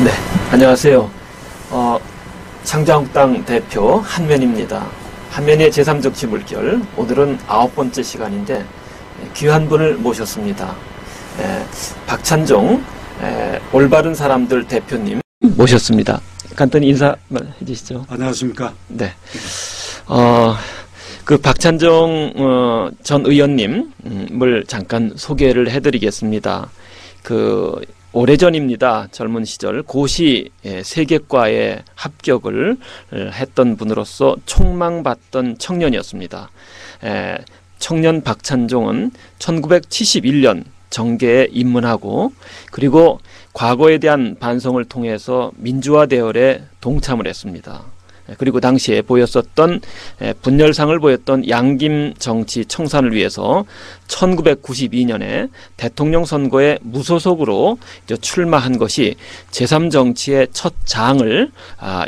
네, 안녕하세요. 창자한국당 대표 한면입니다. 한면의 제3정치 물결, 오늘은 9번째 시간인데 귀한 분을 모셨습니다. 박찬종 올바른 사람들 대표님 모셨습니다. 간단히 인사해 주시죠. 안녕하십니까. 네. 그 박찬종 전 의원님을 잠깐 소개를 해드리겠습니다. 그 오래전입니다. 젊은 시절 고시 세계과에 합격을 했던 분으로서 촉망받던 청년이었습니다. 청년 박찬종은 1971년 정계에 입문하고 그리고 과거에 대한 반성을 통해서 민주화 대열에 동참을 했습니다. 그리고 당시에 보였었던 분열상을 보였던 양김 정치 청산을 위해서 1992년에 대통령 선거에 무소속으로 출마한 것이 제3정치의 첫 장을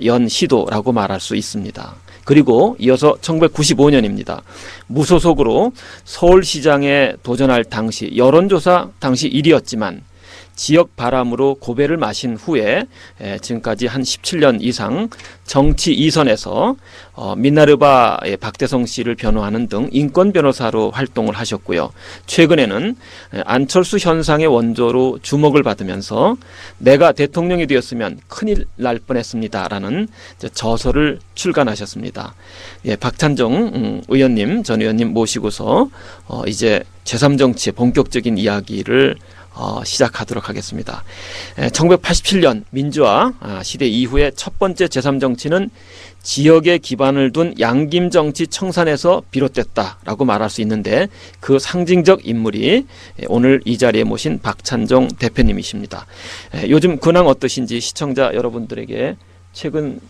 연 시도라고 말할 수 있습니다. 그리고 이어서 1995년입니다. 무소속으로 서울시장에 도전할 당시 여론조사 당시 1위였지만 지역 바람으로 고배를 마신 후에 지금까지 한 17년 이상 정치 2선에서 미나르바의 박대성 씨를 변호하는 등 인권 변호사로 활동을 하셨고요. 최근에는 안철수 현상의 원조로 주목을 받으면서 내가 대통령이 되었으면 큰일 날 뻔했습니다라는 저서를 출간하셨습니다. 박찬종 의원님, 전 의원님 모시고서 이제 제3정치의 본격적인 이야기를 시작하도록 하겠습니다. 1987년 민주화 시대 이후의 첫 번째 제3정치는 지역에 기반을 둔 양김정치 청산에서 비롯됐다라고 말할 수 있는데 그 상징적 인물이 오늘 이 자리에 모신 박찬종 대표님이십니다. 요즘 근황 어떠신지 시청자 여러분들에게 최근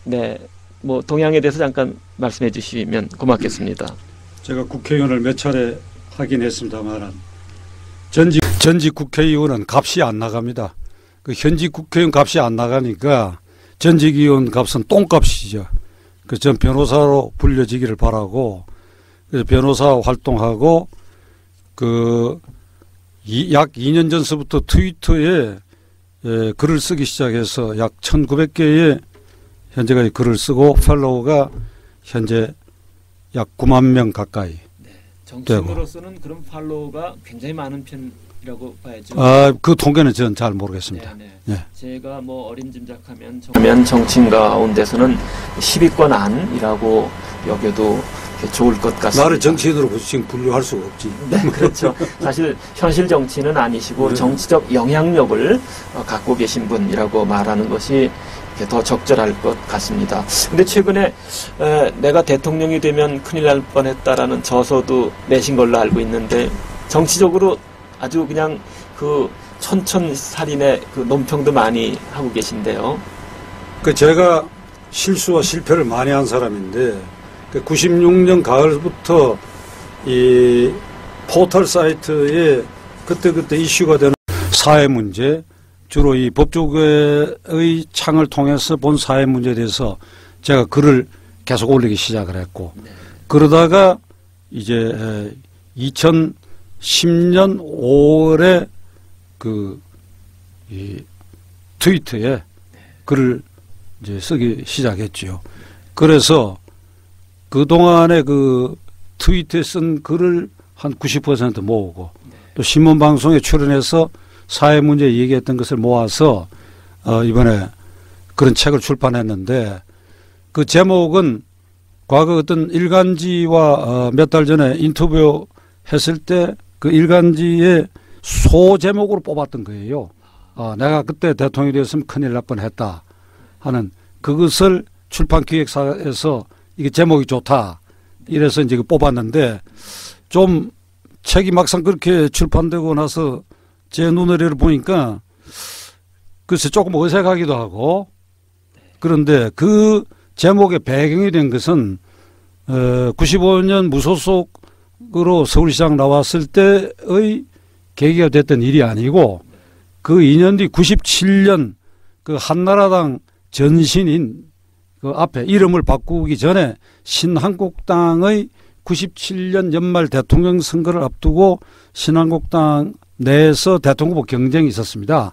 뭐 동향에 대해서 잠깐 말씀해 주시면 고맙겠습니다. 제가 국회의원을 몇 차례 하긴 했습니다만 전직 국회의원은 값이 안 나갑니다. 그 현직 국회의원 값이 안 나가니까 전직 의원 값은 똥값이죠. 그 전 변호사로 불려지기를 바라고 그래서 변호사 활동하고 약 2년 전서부터 트위터에 글을 쓰기 시작해서 약 1900개의 현재까지 글을 쓰고 팔로워가 현재 약 9만 명 가까이. 네, 정치인으로서는 그런 팔로워가 굉장히 많은 편이라고 봐야죠. 그 통계는 저는 잘 모르겠습니다. 네. 제가 뭐 어림짐작하면 정치인 가운데서는 10위권 안이라고 여겨도 좋을 것 같습니다. 나를 정치인으로 지금 분류할 수가 없지. 네, 그렇죠. 사실 현실 정치는 아니시고 정치적 영향력을 갖고 계신 분이라고 말하는 것이 더 적절할 것 같습니다. 근데 최근에 내가 대통령이 되면 큰일 날 뻔했다라는 저서도 내신 걸로 알고 있는데 정치적으로 아주 그냥 그 촌철살인의 그 논평도 많이 하고 계신데요. 제가 실수와 실패를 많이 한 사람인데 96년 가을부터 이 포털 사이트에 그때 이슈가 되는 사회 문제, 주로 이 법조계의 창을 통해서 본 사회 문제에 대해서 제가 글을 계속 올리기 시작을 했고 그러다가 이제 2010년 5월에 이 트위터에 글을 이제 쓰기 시작했죠. 그래서 그동안에 그 트위터에 쓴 글을 한 90% 모으고 또 신문방송에 출연해서 사회 문제 얘기했던 것을 모아서 이번에 그런 책을 출판했는데 그 제목은 과거 어떤 일간지와 몇 달 전에 인터뷰 했을 때 그 일간지의 소제목으로 뽑았던 거예요. 내가 그때 대통령이 되었으면 큰일 날 뻔했다 하는 그것을 출판기획사에서 이게 제목이 좋다 이래서 이제 뽑았는데 좀 책이 막상 그렇게 출판되고 나서 제 눈으로 보니까 글쎄 조금 어색하기도 하고 그런데 그 제목의 배경이 된 것은 95년 무소속으로 서울시장 나왔을 때의 계기가 됐던 일이 아니고 그 2년 뒤 97년 그 한나라당 전신인 그 앞에 이름을 바꾸기 전에 신한국당의 97년 연말 대통령 선거를 앞두고 신한국당 내에서 대통령 후보 경쟁이 있었습니다.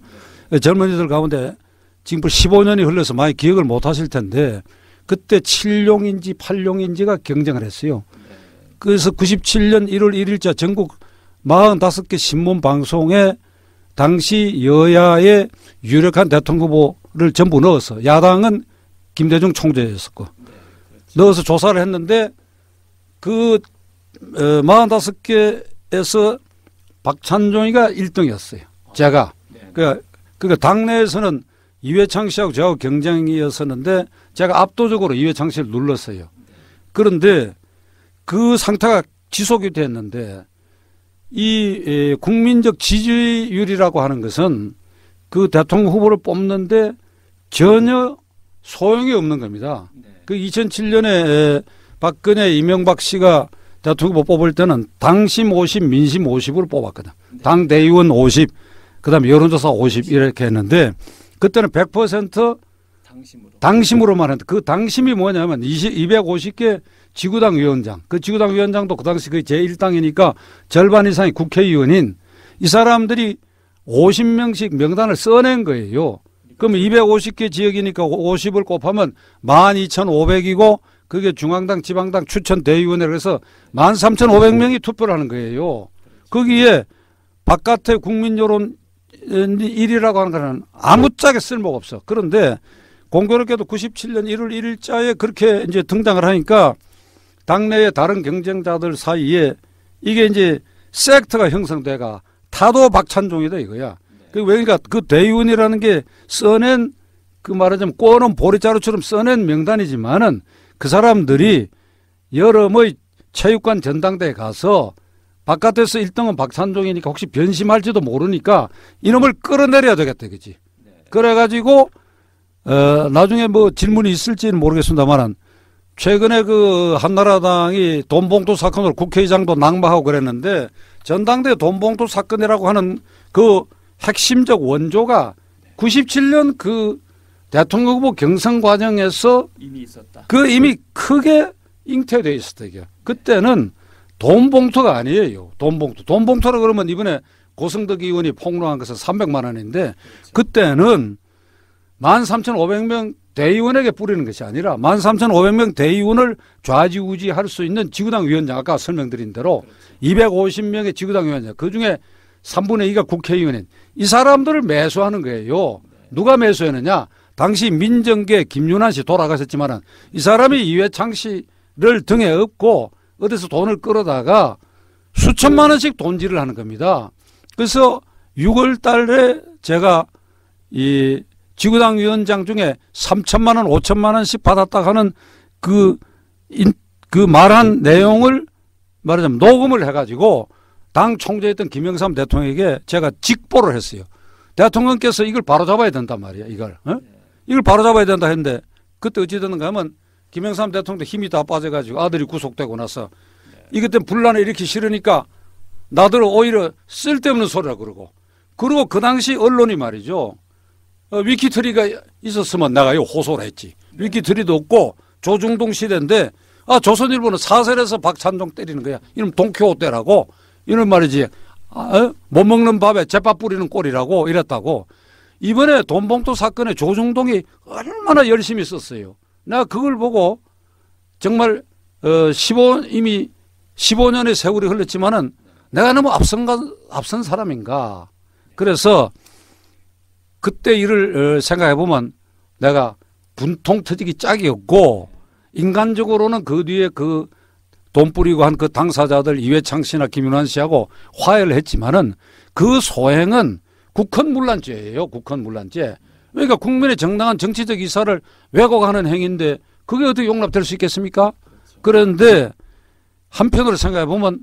젊은이들 가운데 지금 15년이 흘러서 많이 기억을 못 하실 텐데 그때 7용인지 8용인지가 경쟁을 했어요. 그래서 97년 1월 1일자 전국 45개 신문 방송에 당시 여야의 유력한 대통령 후보를 전부 넣어서 야당은 김대중 총재였었고 넣어서 조사를 했는데 그 45개에서 박찬종이가 1등이었어요. 제가. 그러니까 당내에서는 이회창 씨하고 저하고 경쟁이었었는데 제가 압도적으로 이회창 씨를 눌렀어요. 그런데 그 상태가 지속이 됐는데 이 국민적 지지율이라고 하는 것은 그 대통령 후보를 뽑는데 전혀 소용이 없는 겁니다. 그 2007년에 박근혜 이명박 씨가 대통령 후보 뽑을 때는 당심 50, 민심 50으로 뽑았거든. 당 대의원 50, 그다음에 여론조사 50 이렇게 했는데 그때는 100% 당심으로만 했는데 그 당심이 뭐냐면 250개 지구당 위원장. 그 지구당 위원장도 그 당시 그 제1당이니까 절반 이상이 국회의원인 이 사람들이 50명씩 명단을 써낸 거예요. 그러면 250개 지역이니까 50을 곱하면 12,500이고 그게 중앙당, 지방당 추천 대의원회를 해서 13,500명이 투표를 하는 거예요. 거기에 바깥의 국민 여론 1위라고 하는 거는 아무짝에 쓸모가 없어. 그런데 공교롭게도 97년 1월 1일자에 그렇게 이제 등장을 하니까 당내의 다른 경쟁자들 사이에 이게 이제 섹터가 형성돼가 타도 박찬종이다 이거야. 그러니까 그 대의원이라는 게 써낸 그 말하자면 꼬는 보리자루처럼 써낸 명단이지만은 그 사람들이 여름의 체육관 전당대에 가서 바깥에서 1등은 박찬종이니까 혹시 변심할지도 모르니까 이놈을 끌어내려야 되겠다 그지. 그래가지고 나중에 뭐 질문이 있을지는 모르겠습니다만 최근에 그 한나라당이 돈봉투 사건으로 국회의장도 낙마하고 그랬는데 전당대 돈봉투 사건이라고 하는 그 핵심적 원조가 97년 그 대통령 후보 경선 과정에서 이미 크게 잉태되어 있었다 이게. 그때는 돈봉투가 아니에요. 돈봉투라 그러면 이번에 고승덕 의원이 폭로한 것은 300만 원인데 그때는 13,500명 대의원에게 뿌리는 것이 아니라 13,500명 대의원을 좌지우지할 수 있는 지구당 위원장 아까 설명드린 대로 250명의 지구당 위원장 그중에 3분의 2가 국회의원인 이 사람들을 매수하는 거예요. 누가 매수했느냐. 당시 민정계 김윤환 씨 돌아가셨지만 이 사람이 이회창 씨를 등에 업고 어디서 돈을 끌어다가 수천만 원씩 돈질을 하는 겁니다. 그래서 6월 달에 제가 이 지구당 위원장 중에 3천만 원, 5천만 원씩 받았다 하는 그 말한 내용을 말하자면 녹음을 해가지고 당 총재였던 김영삼 대통령에게 제가 직보를 했어요. 대통령께서 이걸 바로잡아야 된단 말이야. 이걸 바로잡아야 된다 했는데 그때 어찌 됐는가 하면 김영삼 대통령도 힘이 다 빠져가지고 아들이 구속되고 나서 이것 때문에 분란을 일으키기 싫으니까 나들은 오히려 쓸데없는 소리라 그러고 그리고 그 당시 언론이 말이죠. 위키트리가 있었으면 내가 이거 호소를 했지. 위키트리도 없고 조중동 시대인데 조선일보는 사설에서 박찬종 때리는 거야. 이놈 동키호테라고 이런 말이지. 못 먹는 밥에 잿밥 뿌리는 꼴이라고 이랬다고. 이번에 돈봉투 사건에 조중동이 얼마나 열심히 썼어요. 내가 그걸 보고 정말 이미 15년의 세월이 흘렀지만은 내가 너무 앞선 사람인가. 그래서 그때 일을 생각해 보면 내가 분통 터지기 짝이었고 인간적으로는 그 뒤에 그 돈 뿌리고 한 그 당사자들 이회창 씨나 김윤환 씨하고 화해를 했지만은 그 소행은 국헌문란죄예요. 국헌문란죄. 그러니까 국민의 정당한 정치적 이사를 왜곡하는 행위인데 그게 어떻게 용납될 수 있겠습니까? 그런데 한편으로 생각해 보면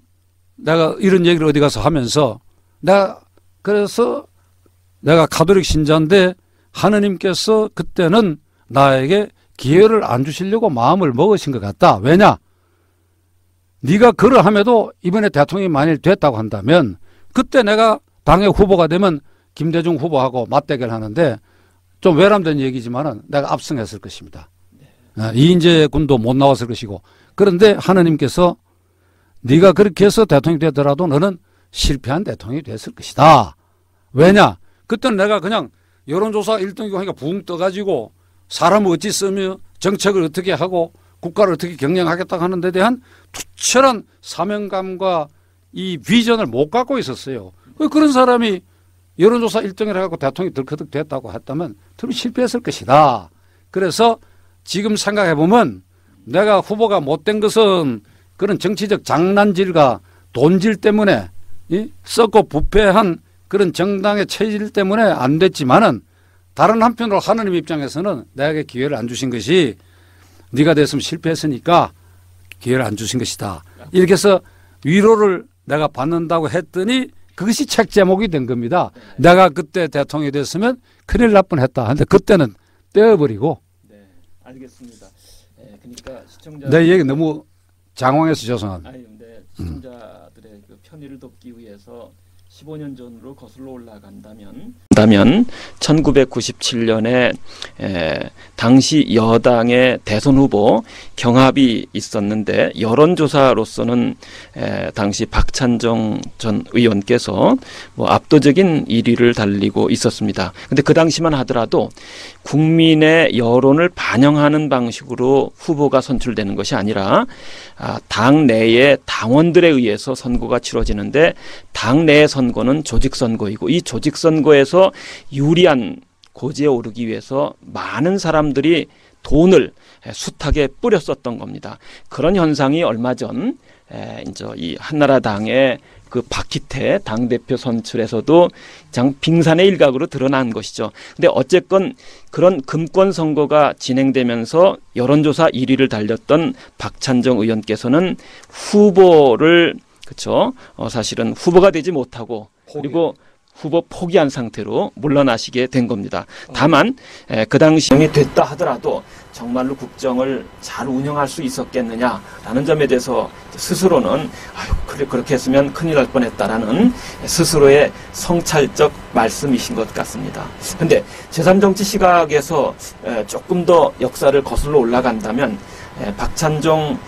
내가 이런 얘기를 어디 가서 하면서 그래서 내가 가톨릭 신자인데 하느님께서 그때는 나에게 기회를 안 주시려고 마음을 먹으신 것 같다. 왜냐? 네가 그러함에도 이번에 대통령이 만일 됐다고 한다면 그때 내가 당의 후보가 되면 김대중 후보하고 맞대결 하는데 좀 외람된 얘기지만은 내가 압승했을 것입니다. 이인재 군도 못 나왔을 것이고 그런데 하느님께서 네가 그렇게 해서 대통령이 되더라도 너는 실패한 대통령이 됐을 것이다. 왜냐? 그때는 내가 그냥 여론조사 1등이고 하니까 붕 떠가지고 사람을 어찌 쓰며 정책을 어떻게 하고 국가를 어떻게 경영하겠다 하는 데 대한 투철한 사명감과 이 비전을 못 갖고 있었어요. 그런 사람이 여론조사 1등을 해갖고 대통령이 덜커덕 됐다고 했다면 덜 실패했을 것이다. 그래서 지금 생각해보면 내가 후보가 못된 것은 그런 정치적 장난질과 돈질 때문에 썩고 부패한 그런 정당의 체질 때문에 안 됐지만은 다른 한편으로 하느님 입장에서는 내게 기회를 안 주신 것이 네가 됐으면 실패했으니까 기회를 안 주신 것이다. 이렇게 해서 위로를 내가 받는다고 했더니 그것이 책 제목이 된 겁니다. 내가 그때 대통령이 됐으면 큰일 날 뻔했다. 근데 그때는 떼어버리고. 네, 알겠습니다. 그러니까 시청자 내 얘기 너무 장황해서 죄송합니다. 아니 근데 시청자들의 그 편의를 돕기 위해서 15년 전으로 거슬러 올라간다면 1997년에 당시 여당의 대선 후보 경합이 있었는데 여론조사로서는 당시 박찬정 전 의원께서 뭐 압도적인 1위를 달리고 있었습니다. 근데 그 당시만 하더라도 국민의 여론을 반영하는 방식으로 후보가 선출되는 것이 아니라 당 내의 당원들에 의해서 선거가 치러지는데 당 내의 선거는 조직선거이고 이 조직선거에서 유리한 고지에 오르기 위해서 많은 사람들이 돈을 숱하게 뿌렸었던 겁니다. 그런 현상이 얼마 전 이제 이 한나라당의 그 박희태 당대표 선출에서도 장 빙산의 일각으로 드러난 것이죠. 근데 어쨌건 그런 금권 선거가 진행되면서 여론조사 1위를 달렸던 박찬정 의원께서는 후보를 그렇죠. 사실은 후보가 되지 못하고 그리고 후보 포기한 상태로 물러나시게 된 겁니다. 다만 그 당시 됐다 하더라도 정말로 국정을 잘 운영할 수 있었겠느냐라는 점에 대해서 스스로는 그렇게 했으면 큰일 날 뻔했다라는 스스로의 성찰적 말씀이신 것 같습니다. 그런데 제3정치 시각에서 조금 더 역사를 거슬러 올라간다면 박찬종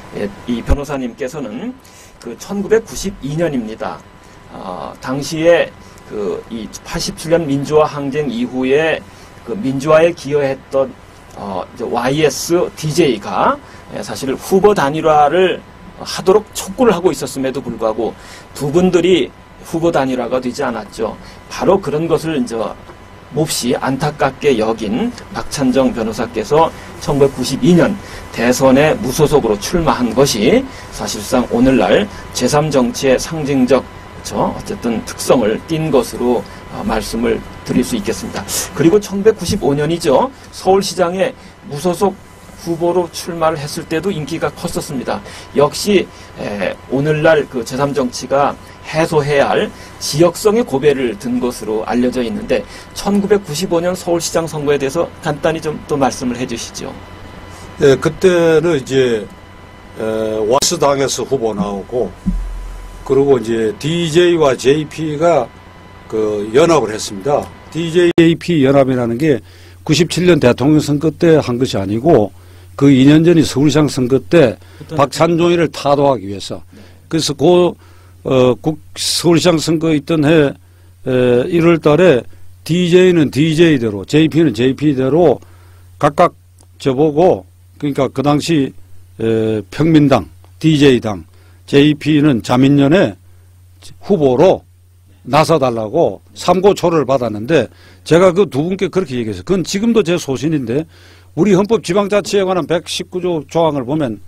이 변호사님께서는 그 1992년입니다. 당시에 이 87년 민주화 항쟁 이후에 그 민주화에 기여했던 YS DJ가 사실 후보 단일화를 하도록 촉구를 하고 있었음에도 불구하고 두 분들이 후보 단일화가 되지 않았죠. 바로 그런 것을 이제 몹시 안타깝게 여긴 박찬정 변호사께서 1992년 대선에 무소속으로 출마한 것이 사실상 오늘날 제3정치의 상징적 어쨌든 특성을 띈 것으로 말씀을 드릴 수 있겠습니다. 그리고 1995년이죠. 서울시장에 무소속 후보로 출마를 했을 때도 인기가 컸었습니다. 역시 오늘날 그 제3정치가 해소해야 할 지역성의 고배를 든 것으로 알려져 있는데 1995년 서울시장 선거에 대해서 간단히 좀 또 말씀을 해주시죠. 네, 그때는 이제 와스당에서 후보 나오고 그리고 이제 DJ와 JP가 그 연합을 했습니다. DJ-JP 연합이라는 게 97년 대통령 선거 때 한 것이 아니고 그 2년 전이 서울시장 선거 때 박찬종이를 타도하기 위해서. 그래서 서울시장 선거 있던 해 1월 달에 DJ는 DJ대로 JP는 JP대로 각각 저보고 그러니까 그 당시 평민당, DJ당, JP는 자민련의 후보로 나서달라고 삼고초를 받았는데 제가 그 두 분께 그렇게 얘기했어요. 그건 지금도 제 소신인데 우리 헌법 지방자치에 관한 119조 조항을 보면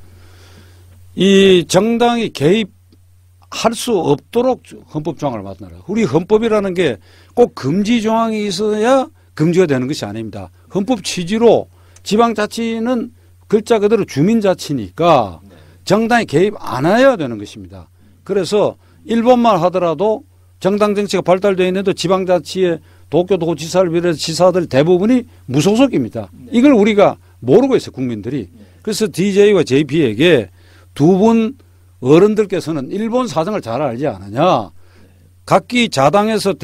이 정당이 개입할 수 없도록 헌법 조항을 만들어요. 우리 헌법이라는 게 꼭 금지 조항이 있어야 금지가 되는 것이 아닙니다. 헌법 취지로 지방자치는 글자 그대로 주민자치니까 정당이 개입 안 해야 되는 것입니다. 그래서 일본만 하더라도 정당 정치가 발달되어 있는데 지방자치의 도쿄도지사를 비롯해서 지사들 대부분이 무소속입니다. 이걸 우리가 모르고 있어요, 국민들이. 그래서 DJ와 JP에게 두 분 어른들께서는 일본 사정을 잘 알지 않느냐. 각기 자당에서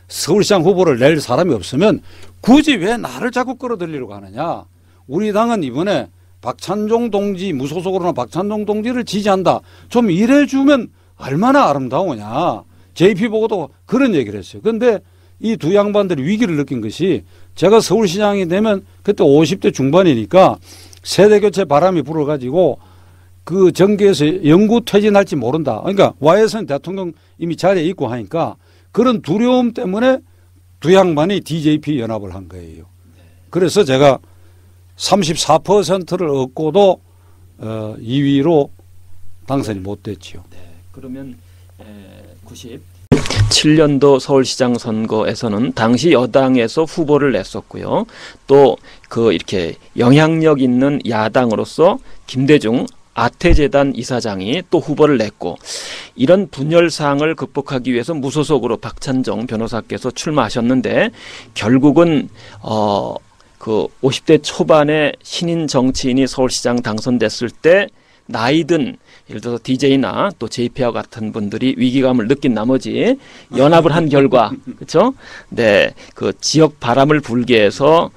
서울시장 후보를 낼 사람이 없으면 굳이 왜 나를 자꾸 끌어들이려고 하느냐. 우리 당은 이번에 박찬종 동지 무소속으로나 박찬종 동지를 지지한다. 좀 이래주면 얼마나 아름다우냐. JP 보고도 그런 얘기를 했어요. 그런데 이 두 양반들이 위기를 느낀 것이 제가 서울시장이 되면 그때 50대 중반이니까 세대교체 바람이 불어가지고 그 정계에서 영구 퇴진할지 모른다. 그러니까 YS는 대통령 이미 자리에 있고 하니까 그런 두려움 때문에 두 양반이 DJP 연합을 한 거예요. 그래서 제가 34%를 얻고도 2위로 당선이 못 됐지요. 네, 그러면 97년도 서울시장 선거에서는 당시 여당에서 후보를 냈었고요. 또 그 이렇게 영향력 있는 야당으로서 김대중 아태재단 이사장이 또 후보를 냈고, 이런 분열사항을 극복하기 위해서 무소속으로 박찬정 변호사께서 출마하셨는데 결국은 그 50대 초반의 신인 정치인이 서울시장 당선됐을 때 나이든 예를 들어서 DJ나 또 JP와 같은 분들이 위기감을 느낀 나머지 연합을 한 결과, 그렇죠? 네, 그 지역 바람을 불게 해서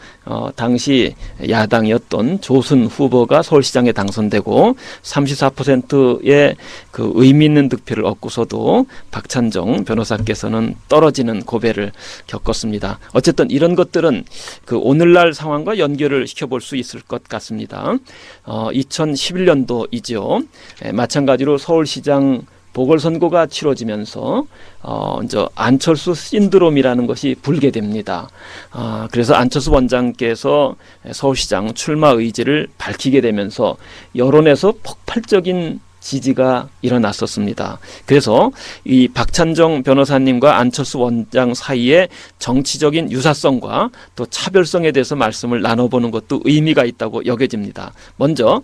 당시 야당이었던 조순 후보가 서울시장에 당선되고 34%의 그 의미 있는 득표를 얻고서도 박찬정 변호사께서는 떨어지는 고배를 겪었습니다. 어쨌든 이런 것들은 그 오늘날 상황과 연결을 시켜볼 수 있을 것 같습니다. 2011년도이죠. 마찬가지로 서울시장 보궐선거가 치러지면서 이제 안철수 신드롬이라는 것이 불게 됩니다. 그래서 안철수 원장께서 서울시장 출마 의지를 밝히게 되면서 여론에서 폭발적인 지지가 일어났었습니다. 그래서 이 박찬정 변호사님과 안철수 원장 사이에 정치적인 유사성과 또 차별성에 대해서 말씀을 나눠보는 것도 의미가 있다고 여겨집니다. 먼저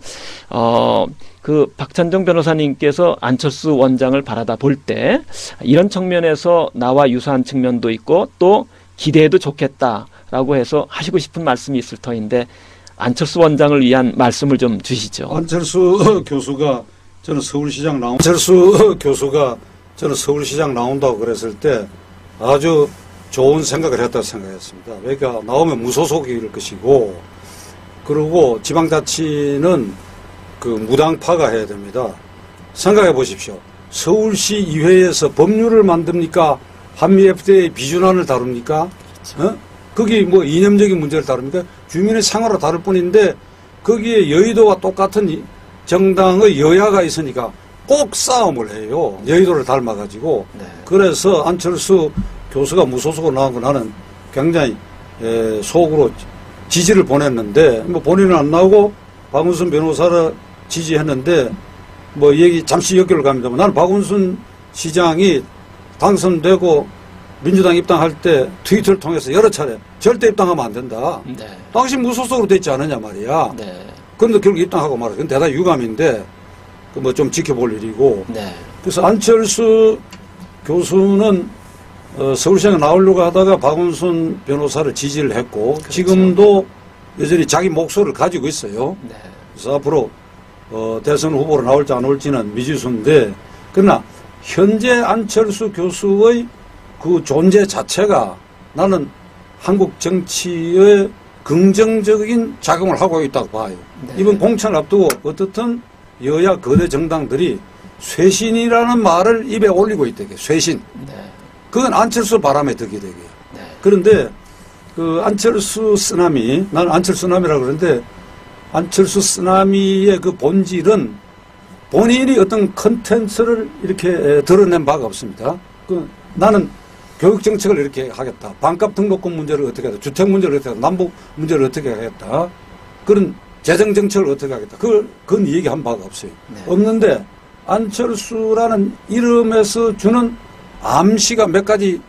그 박찬정 변호사님께서 안철수 원장을 바라다 볼 때 이런 측면에서 나와 유사한 측면도 있고 또 기대해도 좋겠다라고 해서 하시고 싶은 말씀이 있을 터인데 안철수 원장을 위한 말씀을 좀 주시죠. 안철수 교수가 저는 서울시장 나온다고 그랬을 때 아주 좋은 생각을 했다고 생각했습니다. 그러니까 나오면 무소속일 것이고, 그리고 지방자치는 그 무당파가 해야 됩니다. 생각해 보십시오. 서울시 의회에서 법률을 만듭니까? 한미 FTA 비준안을 다룹니까? 그렇죠. 거기 뭐 이념적인 문제를 다룹니까? 주민의 생활을 다룰 뿐인데 거기에 여의도와 똑같은 정당의 여야가 있으니까 꼭 싸움을 해요. 여의도를 닮아가지고. 네. 그래서 안철수 교수가 무소속으로 나온 거 나는 굉장히 속으로 지지를 보냈는데, 뭐 본인은 안 나오고 박원순 변호사를 지지했는데, 뭐 얘기 잠시 엮기를 갑니다. 나는 박원순 시장이 당선되고 민주당 입당할 때 트위터를 통해서 여러 차례 절대 입당하면 안 된다. 네. 당신 무소속으로 됐지 않느냐 말이야. 네. 그런데 결국 입당하고 말이야. 그건 대단히 유감인데, 그 뭐 좀 지켜볼 일이고. 네. 그래서 안철수 교수는 서울시장에 나오려고 하다가 박원순 변호사를 지지를 했고, 그렇죠. 지금도 여전히 자기 목소리를 가지고 있어요. 네. 그래서 앞으로 대선 후보로 나올지 안 올지는 미지수인데, 그러나 현재 안철수 교수의 그 존재 자체가 나는 한국 정치의 긍정적인 작용을 하고 있다고 봐요. 네. 이번 공천을 앞두고 어떻든 여야 거대 정당들이 쇠신이라는 말을 입에 올리고 있대요. 쇠신. 네. 그건 안철수 바람에 득이 되게. 네. 그런데 그 안철수 쓰나미, 나는 안철수 쓰나미라고 그러는데, 안철수 쓰나미의 그 본질은 본인이 어떤 컨텐츠를 이렇게 드러낸 바가 없습니다. 나는 교육 정책을 이렇게 하겠다. 반값 등록금 문제를 어떻게 하겠다. 주택 문제를 어떻게 하겠다. 남북 문제를 어떻게 하겠다. 그런 재정 정책을 어떻게 하겠다. 그건 얘기한 바가 없어요. 네. 없는데 안철수라는 이름에서 주는 암시가 몇 가지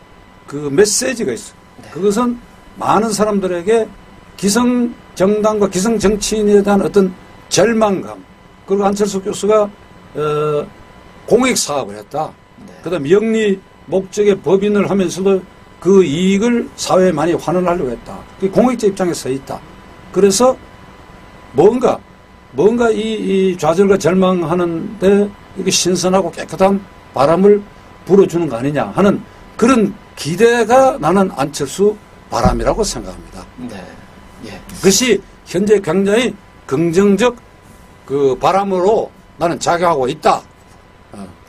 그 메시지가 있어요. 네. 그것은 많은 사람들에게 기성 정당과 기성 정치인에 대한 어떤 절망감. 그리고 안철수 교수가 공익 사업을 했다. 네. 그다음 영리 목적의 법인을 하면서도 그 이익을 사회에 많이 환원하려고 했다. 공익자 입장에 서 있다. 그래서 뭔가 이 좌절과 절망하는데 이렇게 신선하고 깨끗한 바람을 불어주는 거 아니냐 하는 그런 기대가 나는 안철수 바람이라고 생각합니다. 네. 예. 그것이 현재 굉장히 긍정적 그 바람으로 나는 작용하고 있다.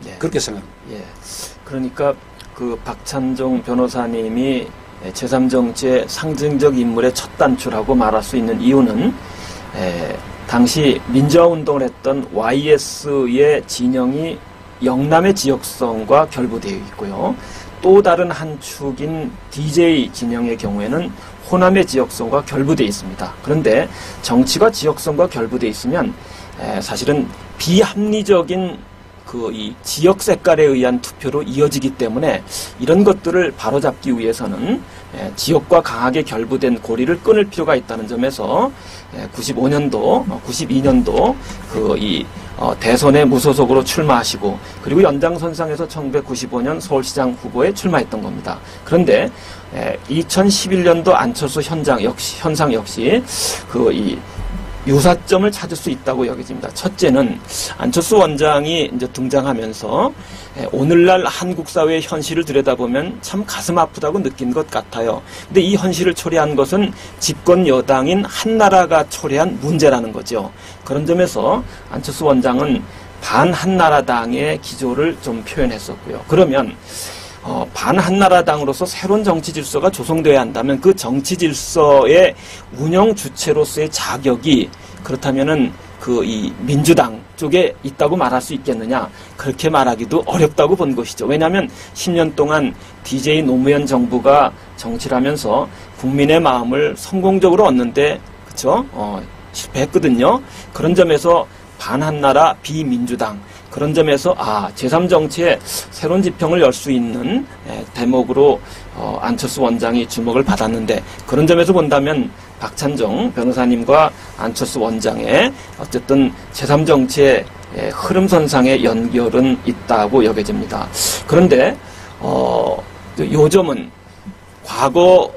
예. 그렇게 생각합니다. 예. 그러니까 그 박찬정 변호사님이 제3정치의 상징적 인물의 첫 단추라고 말할 수 있는 이유는 당시 민주화운동을 했던 YS의 진영이 영남의 지역성과 결부되어 있고요. 또 다른 한 축인 DJ 진영의 경우에는 호남의 지역성과 결부되어 있습니다. 그런데 정치가 지역성과 결부되어 있으면 사실은 비합리적인 이 지역 색깔에 의한 투표로 이어지기 때문에 이런 것들을 바로잡기 위해서는 지역과 강하게 결부된 고리를 끊을 필요가 있다는 점에서 95년도, 92년도 대선에 무소속으로 출마하시고 그리고 연장선상에서 1995년 서울시장 후보에 출마했던 겁니다. 그런데 2011년도 안철수 현상 역시 유사점을 찾을 수 있다고 여겨집니다. 첫째는 안철수 원장이 이제 등장하면서 오늘날 한국 사회의 현실을 들여다보면 참 가슴 아프다고 느낀 것 같아요. 근데 이 현실을 초래한 것은 집권 여당인 한나라가 초래한 문제라는 거죠. 그런 점에서 안철수 원장은 반한나라당의 기조를 좀 표현했었고요. 그러면 반한나라당으로서 새로운 정치 질서가 조성되어야 한다면 그 정치 질서의 운영 주체로서의 자격이 그렇다면은 이 민주당 쪽에 있다고 말할 수 있겠느냐? 그렇게 말하기도 어렵다고 본 것이죠. 왜냐하면 10년 동안 DJ 노무현 정부가 정치를 하면서 국민의 마음을 성공적으로 얻는데 그렇죠? 실패했거든요. 그런 점에서 반한나라 비민주당 그런 점에서 제3정치의 새로운 지평을 열 수 있는 대목으로 안철수 원장이 주목을 받았는데 그런 점에서 본다면 박찬정 변호사님과 안철수 원장의 어쨌든 제3정치의 흐름선상의 연결은 있다고 여겨집니다. 그런데 요즘은 과거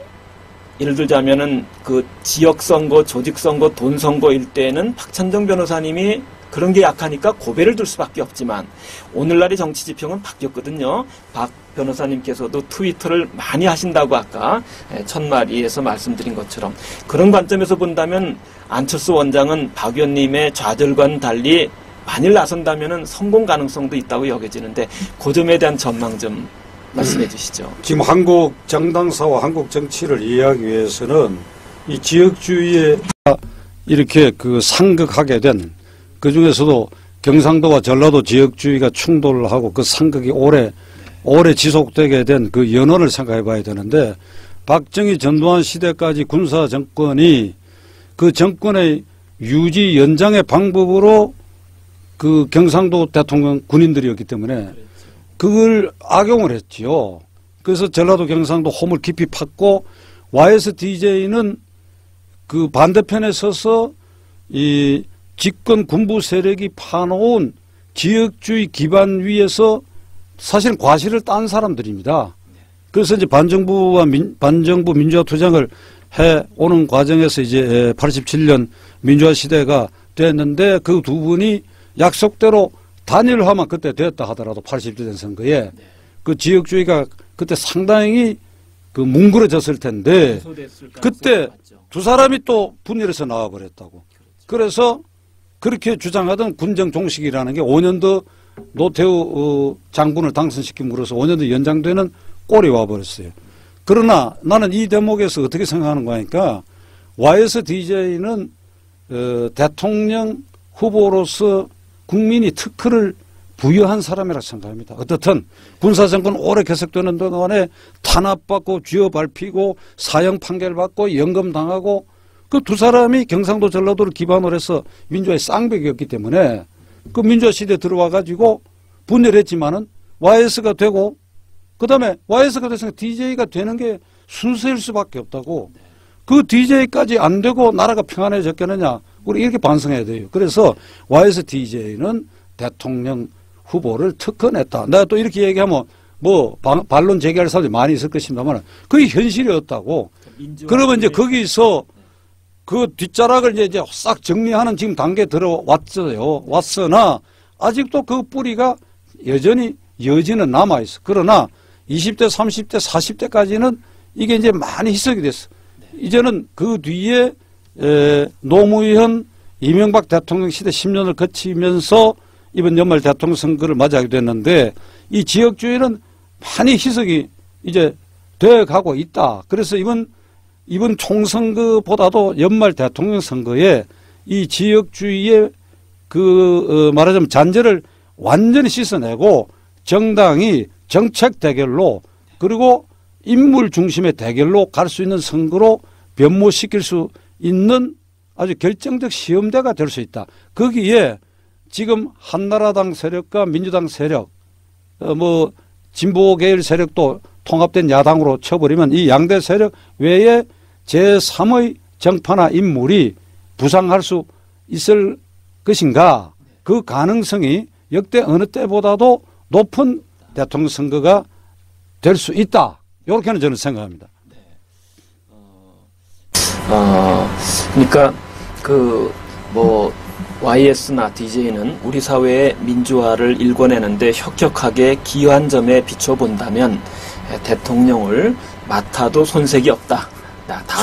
예를 들자면은 그 지역선거, 조직선거, 돈선거일 때는 박찬정 변호사님이 그런 게 약하니까 고배를 둘 수밖에 없지만 오늘날의 정치 지평은 바뀌었거든요. 박 변호사님께서도 트위터를 많이 하신다고 아까 첫마디에서 말씀드린 것처럼 그런 관점에서 본다면 안철수 원장은 박 의원님의 좌절과는 달리 만일 나선다면 성공 가능성도 있다고 여겨지는데 그 점에 대한 전망 좀 말씀해 주시죠. 지금 한국 정당사와 한국 정치를 이해하기 위해서는 이 지역주의에 이렇게 상극하게 된 그 중에서도 경상도와 전라도 지역주의가 충돌하고 그 상극이 오래 지속되게 된 그 연원을 생각해 봐야 되는데 박정희 전두환 시대까지 군사 정권이 그 정권의 유지 연장의 방법으로 그 경상도 대통령 군인들이었기 때문에 그걸 악용을 했지요. 그래서 전라도 경상도 홈을 깊이 팠고 YSDJ는 그 반대편에 서서 이 집권 군부 세력이 파놓은 지역주의 기반 위에서 사실 과실을 딴 사람들입니다. 그래서 이제 반정부 민주화 투쟁을 해 오는 과정에서 이제 87년 민주화 시대가 됐는데 그 두 분이 약속대로 단일화만 그때 됐다 하더라도 80대 선거에 그 지역주의가 그때 상당히 뭉그러졌을 텐데 그때 두 사람이 또 분열해서 나와버렸다고. 그래서 그렇게 주장하던 군정 종식이라는 게 5년 더 노태우 장군을 당선시킴으로써 5년 더 연장되는 꼴이 와버렸어요. 그러나 나는 이 대목에서 어떻게 생각하는가 하니까 YSDJ는 대통령 후보로서 국민이 특허를 부여한 사람이라고 생각합니다. 어떻든 군사정권 오래 계속되는 동안에 탄압받고 쥐어 밟히고 사형 판결받고 연금당하고 그 두 사람이 경상도 전라도를 기반으로 해서 민주화의 쌍벽이었기 때문에 그 민주화 시대에 들어와 가지고 분열했지만은 YS가 되고 그다음에 YS가 돼서 DJ가 되는 게 순서일 수밖에 없다고. 그 DJ까지 안 되고 나라가 평안해졌겠느냐. 우리 이렇게 반성해야 돼요. 그래서 YSDJ는 대통령 후보를 특허냈다. 내가 또 이렇게 얘기하면 반론 제기할 사람들이 많이 있을 것입니다만 그게 현실이었다고. 그러면 이제 거기서 그 뒷자락을 이제 싹 정리하는 지금 단계에 들어왔어요. 왔으나 아직도 그 뿌리가 여지는 남아있어. 그러나 20대, 30대, 40대까지는 이게 이제 많이 희석이 됐어. 이제는 그 뒤에 노무현, 이명박 대통령 시대 10년을 거치면서 이번 연말 대통령 선거를 맞이하게 됐는데 이 지역주의는 많이 희석이 이제 돼 가고 있다. 그래서 이번 총선거보다도 연말 대통령 선거에 이 지역주의의 말하자면 잔재를 완전히 씻어내고 정당이 정책 대결로 그리고 인물 중심의 대결로 갈 수 있는 선거로 변모시킬 수 있는 아주 결정적 시험대가 될 수 있다. 거기에 지금 한나라당 세력과 민주당 세력, 진보 계열 세력도 통합된 야당으로 쳐버리면 이 양대 세력 외에 제3의 정파나 인물이 부상할 수 있을 것인가? 그 가능성이 역대 어느 때보다도 높은 대통령 선거가 될 수 있다. 이렇게는 저는 생각합니다. 그러니까 YS나 DJ는 우리 사회의 민주화를 일궈내는데 혁혁하게 기여한 점에 비춰본다면 대통령을 맡아도 손색이 없다.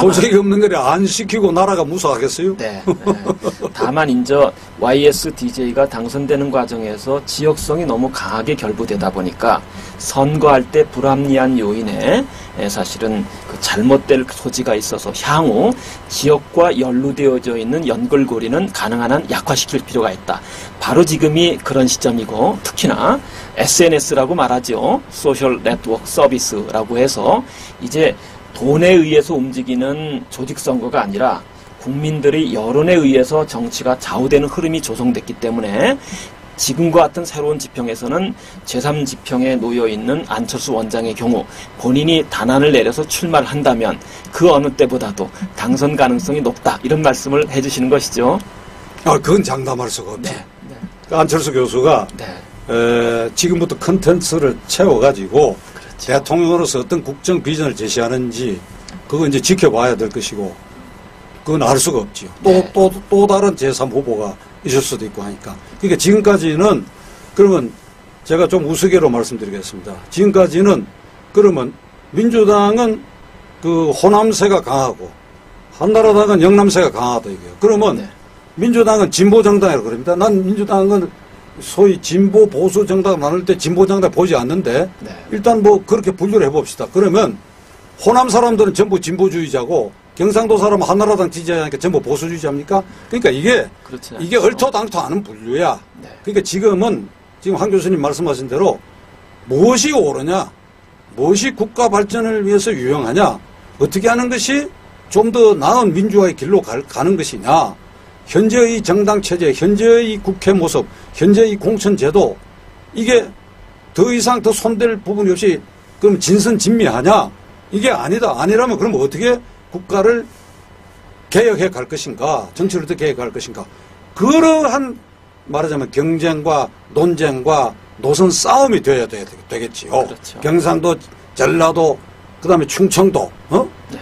손색이 없는 거를 안 시키고 나라가 무사하겠어요? 네. 다만 이제 YSDJ가 당선되는 과정에서 지역성이 너무 강하게 결부되다 보니까 선거할 때 불합리한 요인에 사실은 그 잘못될 소지가 있어서 향후 지역과 연루되어져 있는 연결고리는 가능한 한 약화시킬 필요가 있다. 바로 지금이 그런 시점이고 특히나 SNS라고 말하죠. 소셜 네트워크 서비스라고 해서 이제 돈에 의해서 움직이는 조직선거가 아니라 국민들의 여론에 의해서 정치가 좌우되는 흐름이 조성됐기 때문에 지금과 같은 새로운 지평에서는 제3지평에 놓여있는 안철수 원장의 경우 본인이 단안을 내려서 출마를 한다면 그 어느 때보다도 당선 가능성이 높다. 이런 말씀을 해주시는 것이죠. 그건 장담할 수가 없죠. 네. 안철수 교수가 지금부터 컨텐츠를 채워가지고 대통령으로서 어떤 국정 비전을 제시하는지 그건 이제 지켜봐야 될 것이고 그건 알 수가 없지요. 또 다른 제3 후보가 있을 수도 있고 하니까. 그러니까 지금까지는 그러면 제가 좀 우스개로 말씀드리겠습니다. 지금까지는 그러면 민주당은 그 호남세가 강하고 한나라당은 영남세가 강하다 이거예요. 그러면 민주당은 진보정당이라고 그럽니다. 난 민주당은 소위 진보 보수 정당 나눌 때 진보 정당 보지 않는데 일단 그렇게 분류를 해봅시다. 그러면 호남 사람들은 전부 진보주의자고 경상도 사람은 한나라당 지지하니까 전부 보수주의자입니까? 그러니까 이게 얼토당토 않은 분류야. 그러니까 지금 한 교수님 말씀하신 대로 무엇이 옳으냐, 무엇이 국가 발전을 위해서 유용하냐, 어떻게 하는 것이 좀 더 나은 민주화의 길로 가는 것이냐. 현재의 정당 체제, 현재의 국회 모습, 현재의 공천 제도 이게 더 이상 더 손댈 부분이 없이 그럼 진선진미하냐? 이게 아니다. 아니라면 그럼 어떻게 국가를 개혁해 갈 것인가? 정치를 어떻게 개혁해 갈 것인가? 그러한 말하자면 경쟁과 논쟁과 노선 싸움이 되어야 되겠지요. 그렇죠. 경상도, 전라도, 그다음에 충청도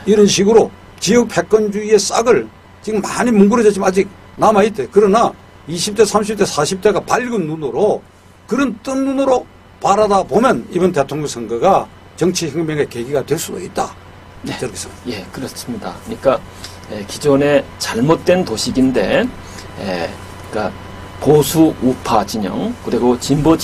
이런 식으로 지역 패권주의의 싹을 지금 많이 뭉그러졌지만 아직 남아있대. 그러나 20대, 30대, 40대가 밝은 눈으로 그런 뜬 눈으로 바라다 보면 이번 대통령 선거가 정치 혁명의 계기가 될 수도 있다. 저렇게 생각합니다. 예, 그렇습니다. 그러니까 기존의 잘못된 도식인데 그러니까 보수 우파 진영 그리고 진보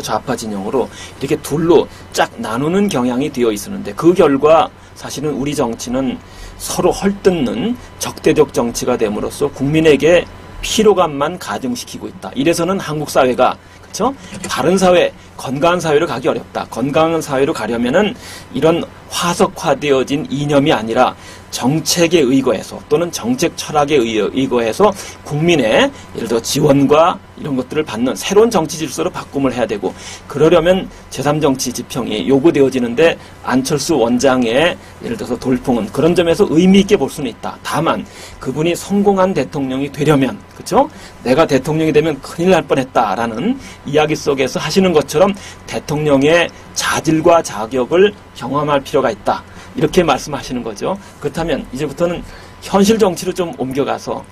좌파 진영으로 이렇게 둘로 쫙 나누는 경향이 되어 있었는데 그 결과 사실은 우리 정치는 서로 헐뜯는 적대적 정치가 됨으로써 국민에게 피로감만 가중시키고 있다. 이래서는 한국 사회가 그렇죠? 바른 사회, 건강한 사회로 가기 어렵다. 건강한 사회로 가려면은 이런 화석화되어진 이념이 아니라 정책에 의거해서 또는 정책 철학에 의거해서 국민의 예를 들어 지원과 이런 것들을 받는 새로운 정치 질서로 바꿈을 해야 되고 그러려면 제3정치 지평이 요구되어지는데 안철수 원장의 예를 들어서 돌풍은 그런 점에서 의미 있게 볼 수는 있다. 다만 그분이 성공한 대통령이 되려면 그렇죠? 내가 대통령이 되면 큰일 날 뻔했다라는 이야기 속에서 하시는 것처럼 대통령의 자질과 자격을 경험할 필요가 있다. 이렇게 말씀하시는 거죠. 그렇다면 이제부터는 현실 정치로 좀 옮겨가서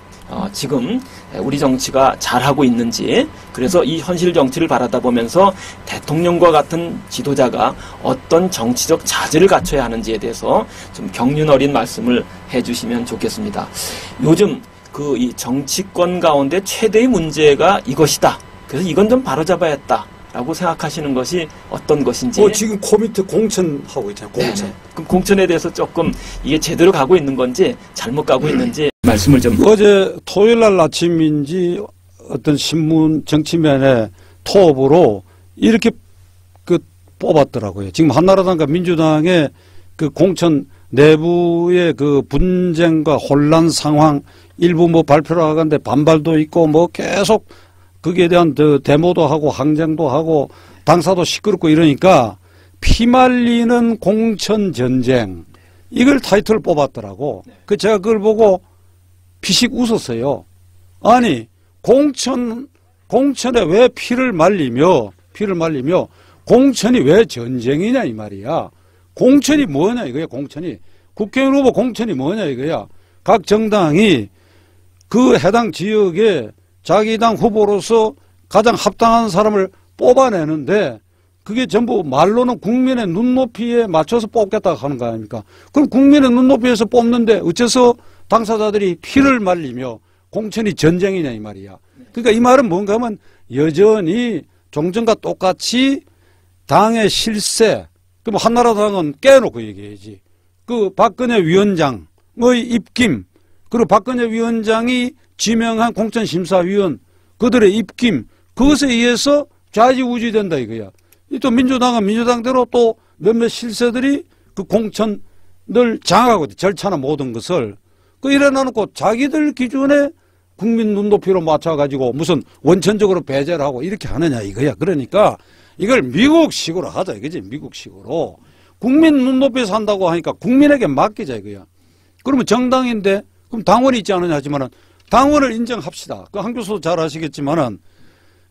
지금 우리 정치가 잘하고 있는지 그래서 이 현실 정치를 바라다 보면서 대통령과 같은 지도자가 어떤 정치적 자질을 갖춰야 하는지에 대해서 좀 경륜 어린 말씀을 해주시면 좋겠습니다. 요즘 이 정치권 가운데 최대의 문제가 이것이다. 그래서 이건 좀 바로잡아야 했다. 라고 생각하시는 것이 어떤 것인지. 지금 코미트 공천하고 있잖아요. 공천. 그럼 공천에 대해서 조금 이게 제대로 가고 있는 건지 잘못 가고 있는지 말씀을 좀. 어제 토요일 날 아침인지 어떤 신문 정치면에 토업으로 이렇게 뽑았더라고요. 지금 한나라당과 민주당의 그 공천 내부의 그 분쟁과 혼란 상황 일부 뭐 발표를 하는데 반발도 있고 뭐 계속 거기에 대한 데모도 하고 항쟁도 하고 당사도 시끄럽고 이러니까 피말리는 공천 전쟁 이걸 타이틀을 뽑았더라고. 그 제가 그걸 보고 피식 웃었어요. 아니 공천에 왜 피를 말리며 공천이 왜 전쟁이냐 이 말이야. 공천이 뭐냐 이거야. 공천이 국회의원 후보 공천이 뭐냐 이거야. 각 정당이 그 해당 지역에 자기 당 후보로서 가장 합당한 사람을 뽑아내는데 그게 전부 말로는 국민의 눈높이에 맞춰서 뽑겠다고 하는 거 아닙니까? 그럼 국민의 눈높이에서 뽑는데 어째서 당사자들이 피를 말리며 공천이 전쟁이냐 이 말이야. 그러니까 이 말은 뭔가 하면 여전히 종전과 똑같이 당의 실세, 그럼 한나라당은 깨놓고 얘기해야지. 그 박근혜 위원장의 입김, 그리고 박근혜 위원장이 지명한 공천심사위원, 그들의 입김, 그것에 의해서 좌지우지된다 이거야. 또 민주당은 민주당대로 또 몇몇 실세들이 그 공천을 장악하고 절차나 모든 것을 이래놔놓고 자기들 기준에 국민 눈높이로 맞춰가지고 무슨 원천적으로 배제를 하고 이렇게 하느냐 이거야. 그러니까 이걸 미국식으로 하자 이거지. 미국식으로. 국민 눈높이에서 한다고 하니까 국민에게 맡기자 이거야. 그러면 정당인데 그럼 당원이 있지 않느냐 하지만은 당원을 인정합시다. 그 한 교수도 잘 아시겠지만은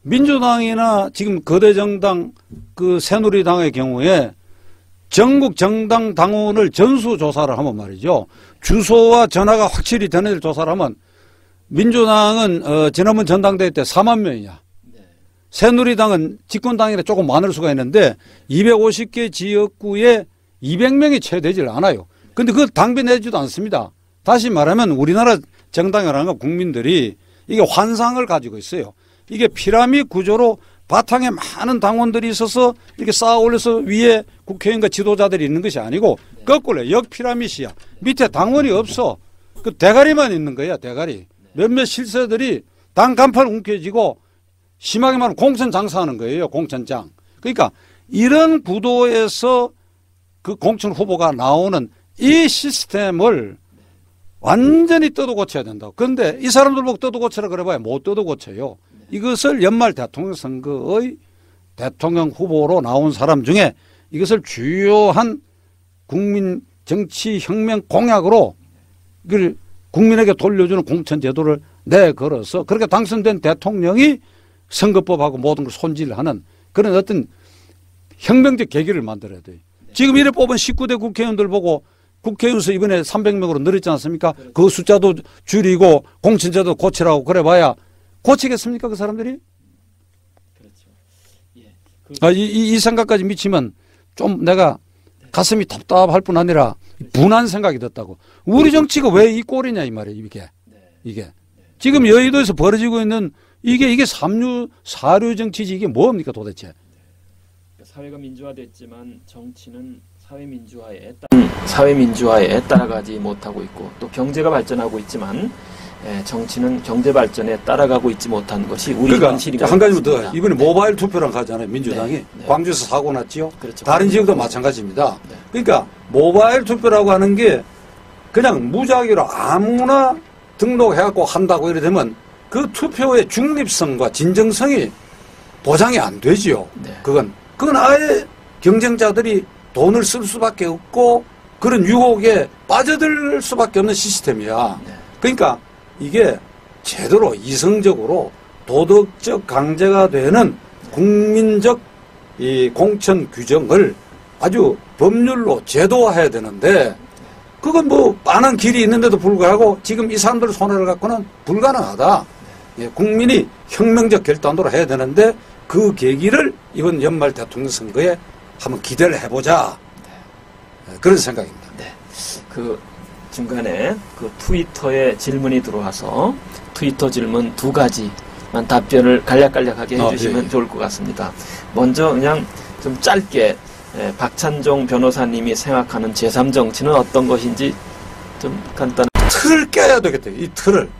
민주당이나 지금 거대 정당 그 새누리당의 경우에 전국 정당 당원을 전수조사를 하면 말이죠. 주소와 전화가 확실히 되는 애들 조사를 하면 민주당은 지난번 전당대회 때 4만 명이야. 새누리당은 집권당이라 조금 많을 수가 있는데 250개 지역구에 200명이 채 되질 않아요. 근데 그걸 당비내지도 않습니다. 다시 말하면 우리나라 정당이라는 건 국민들이 이게 환상을 가지고 있어요. 이게 피라미드 구조로 바탕에 많은 당원들이 있어서 이렇게 쌓아 올려서 위에 국회의원과 지도자들이 있는 것이 아니고 거꾸로 역피라미드야. 밑에 당원이 없어. 그 대가리만 있는 거야. 대가리. 몇몇 실세들이 당 간판 움켜쥐고 심하게 말하면 공천 장사하는 거예요. 공천장. 그러니까 이런 구도에서 그 공천 후보가 나오는 이 시스템을 완전히 뜯어 고쳐야 된다. 그런데 이 사람들 보고 뜯어 고쳐라 그래봐야 못 뜯어 고쳐요. 이것을 연말 대통령 선거의 대통령 후보로 나온 사람 중에 이것을 주요한 국민 정치 혁명 공약으로 이걸 국민에게 돌려주는 공천 제도를 내걸어서 그렇게 당선된 대통령이 선거법하고 모든 걸 손질하는 그런 어떤 혁명적 계기를 만들어야 돼요. 지금 이래 뽑은 19대 국회의원들 보고 국회의원수 이번에 300명으로 늘었지 않습니까? 그 숫자도 줄이고 공천제도 고치라고 그래봐야 고치겠습니까? 그 사람들이? 그렇죠. 예. 이 생각까지 미치면 좀 내가 가슴이 답답할 뿐 아니라 분한 생각이 든다고. 우리 정치가 왜 이 꼴이냐 이 말이에요. 이게. 지금 여의도에서 벌어지고 있는 이게 사류 정치지 이게 뭡니까 도대체. 사회가 민주화됐지만 정치는 사회민주화에 따라가지 못하고 있고 또 경제가 발전하고 있지만 정치는 경제 발전에 따라가고 있지 못한 것이 우리 현실입니다. 한 가지만 더. 이번에 모바일 투표랑 가잖아요. 민주당이. 광주에서 사고 났지요. 그렇죠. 다른 지역도 마찬가지입니다. 그러니까 모바일 투표라고 하는 게 그냥 무작위로 아무나 등록해갖고 한다고 이래 되면 그 투표의 중립성과 진정성이 보장이 안 되지요. 그건 아예 경쟁자들이 돈을 쓸 수밖에 없고 그런 유혹에 빠져들 수밖에 없는 시스템이야. 그러니까 이게 제대로 이성적으로 도덕적 강제가 되는 국민적 이 공천 규정을 아주 법률로 제도화해야 되는데 그건 뭐 많은 길이 있는데도 불구하고 지금 이 사람들 손해를 갖고는 불가능하다. 국민이 혁명적 결단으로 해야 되는데 그 계기를 이번 연말 대통령 선거에 한번 기대를 해보자. 그런 생각입니다. 네. 그 중간에 그 트위터에 질문이 들어와서 트위터 질문 두 가지 답변을 간략간략하게 해주시면 예. 좋을 것 같습니다. 먼저 그냥 좀 짧게 박찬종 변호사님이 생각하는 제3정치는 어떤 것인지 좀 간단하게. 틀을 깨야 되겠대요.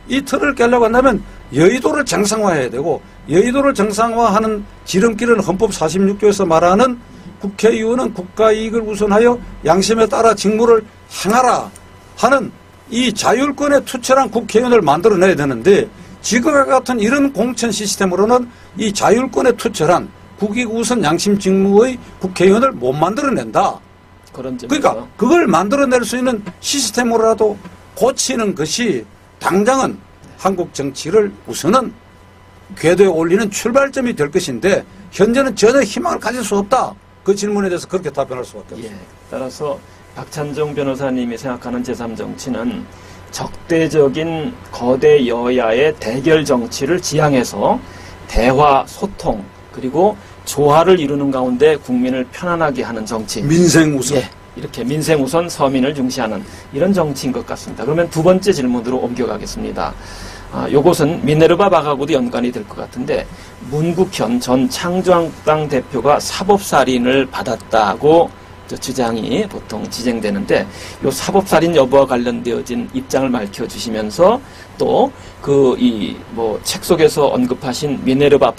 이 틀을 깨려고 한다면 여의도를 정상화해야 되고, 여의도를 정상화하는 지름길은 헌법 46조에서 말하는 국회의원은 국가이익을 우선하여 양심에 따라 직무를 행하라 하는 이 자율권에 투철한 국회의원을 만들어내야 되는데, 지금과 같은 이런 공천 시스템으로는 이 자율권에 투철한 국익 우선 양심 직무의 국회의원을 못 만들어낸다. 그런 점에서. 그러니까 그걸 만들어낼 수 있는 시스템으로라도 고치는 것이 당장은 한국 정치를 우선은 궤도에 올리는 출발점이 될 것인데, 현재는 전혀 희망을 가질 수 없다. 그 질문에 대해서 그렇게 답변할 수밖에 없습니다. 따라서 박찬종 변호사님이 생각하는 제3정치는 적대적인 거대 여야의 대결 정치를 지향해서 대화, 소통, 그리고 조화를 이루는 가운데 국민을 편안하게 하는 정치. 민생 우선. 이렇게 민생 우선 서민을 중시하는 이런 정치인 것 같습니다. 그러면 두 번째 질문으로 옮겨가겠습니다. 요것은 미네르바 박하고도 연관이 될 것 같은데, 문국현 전 창조한국당 대표가 사법살인을 받았다고 주장이 보통 지쟁되는데, 요 사법살인 여부와 관련되어진 입장을 밝혀주시면서 또 책 속에서 언급하신 미네르바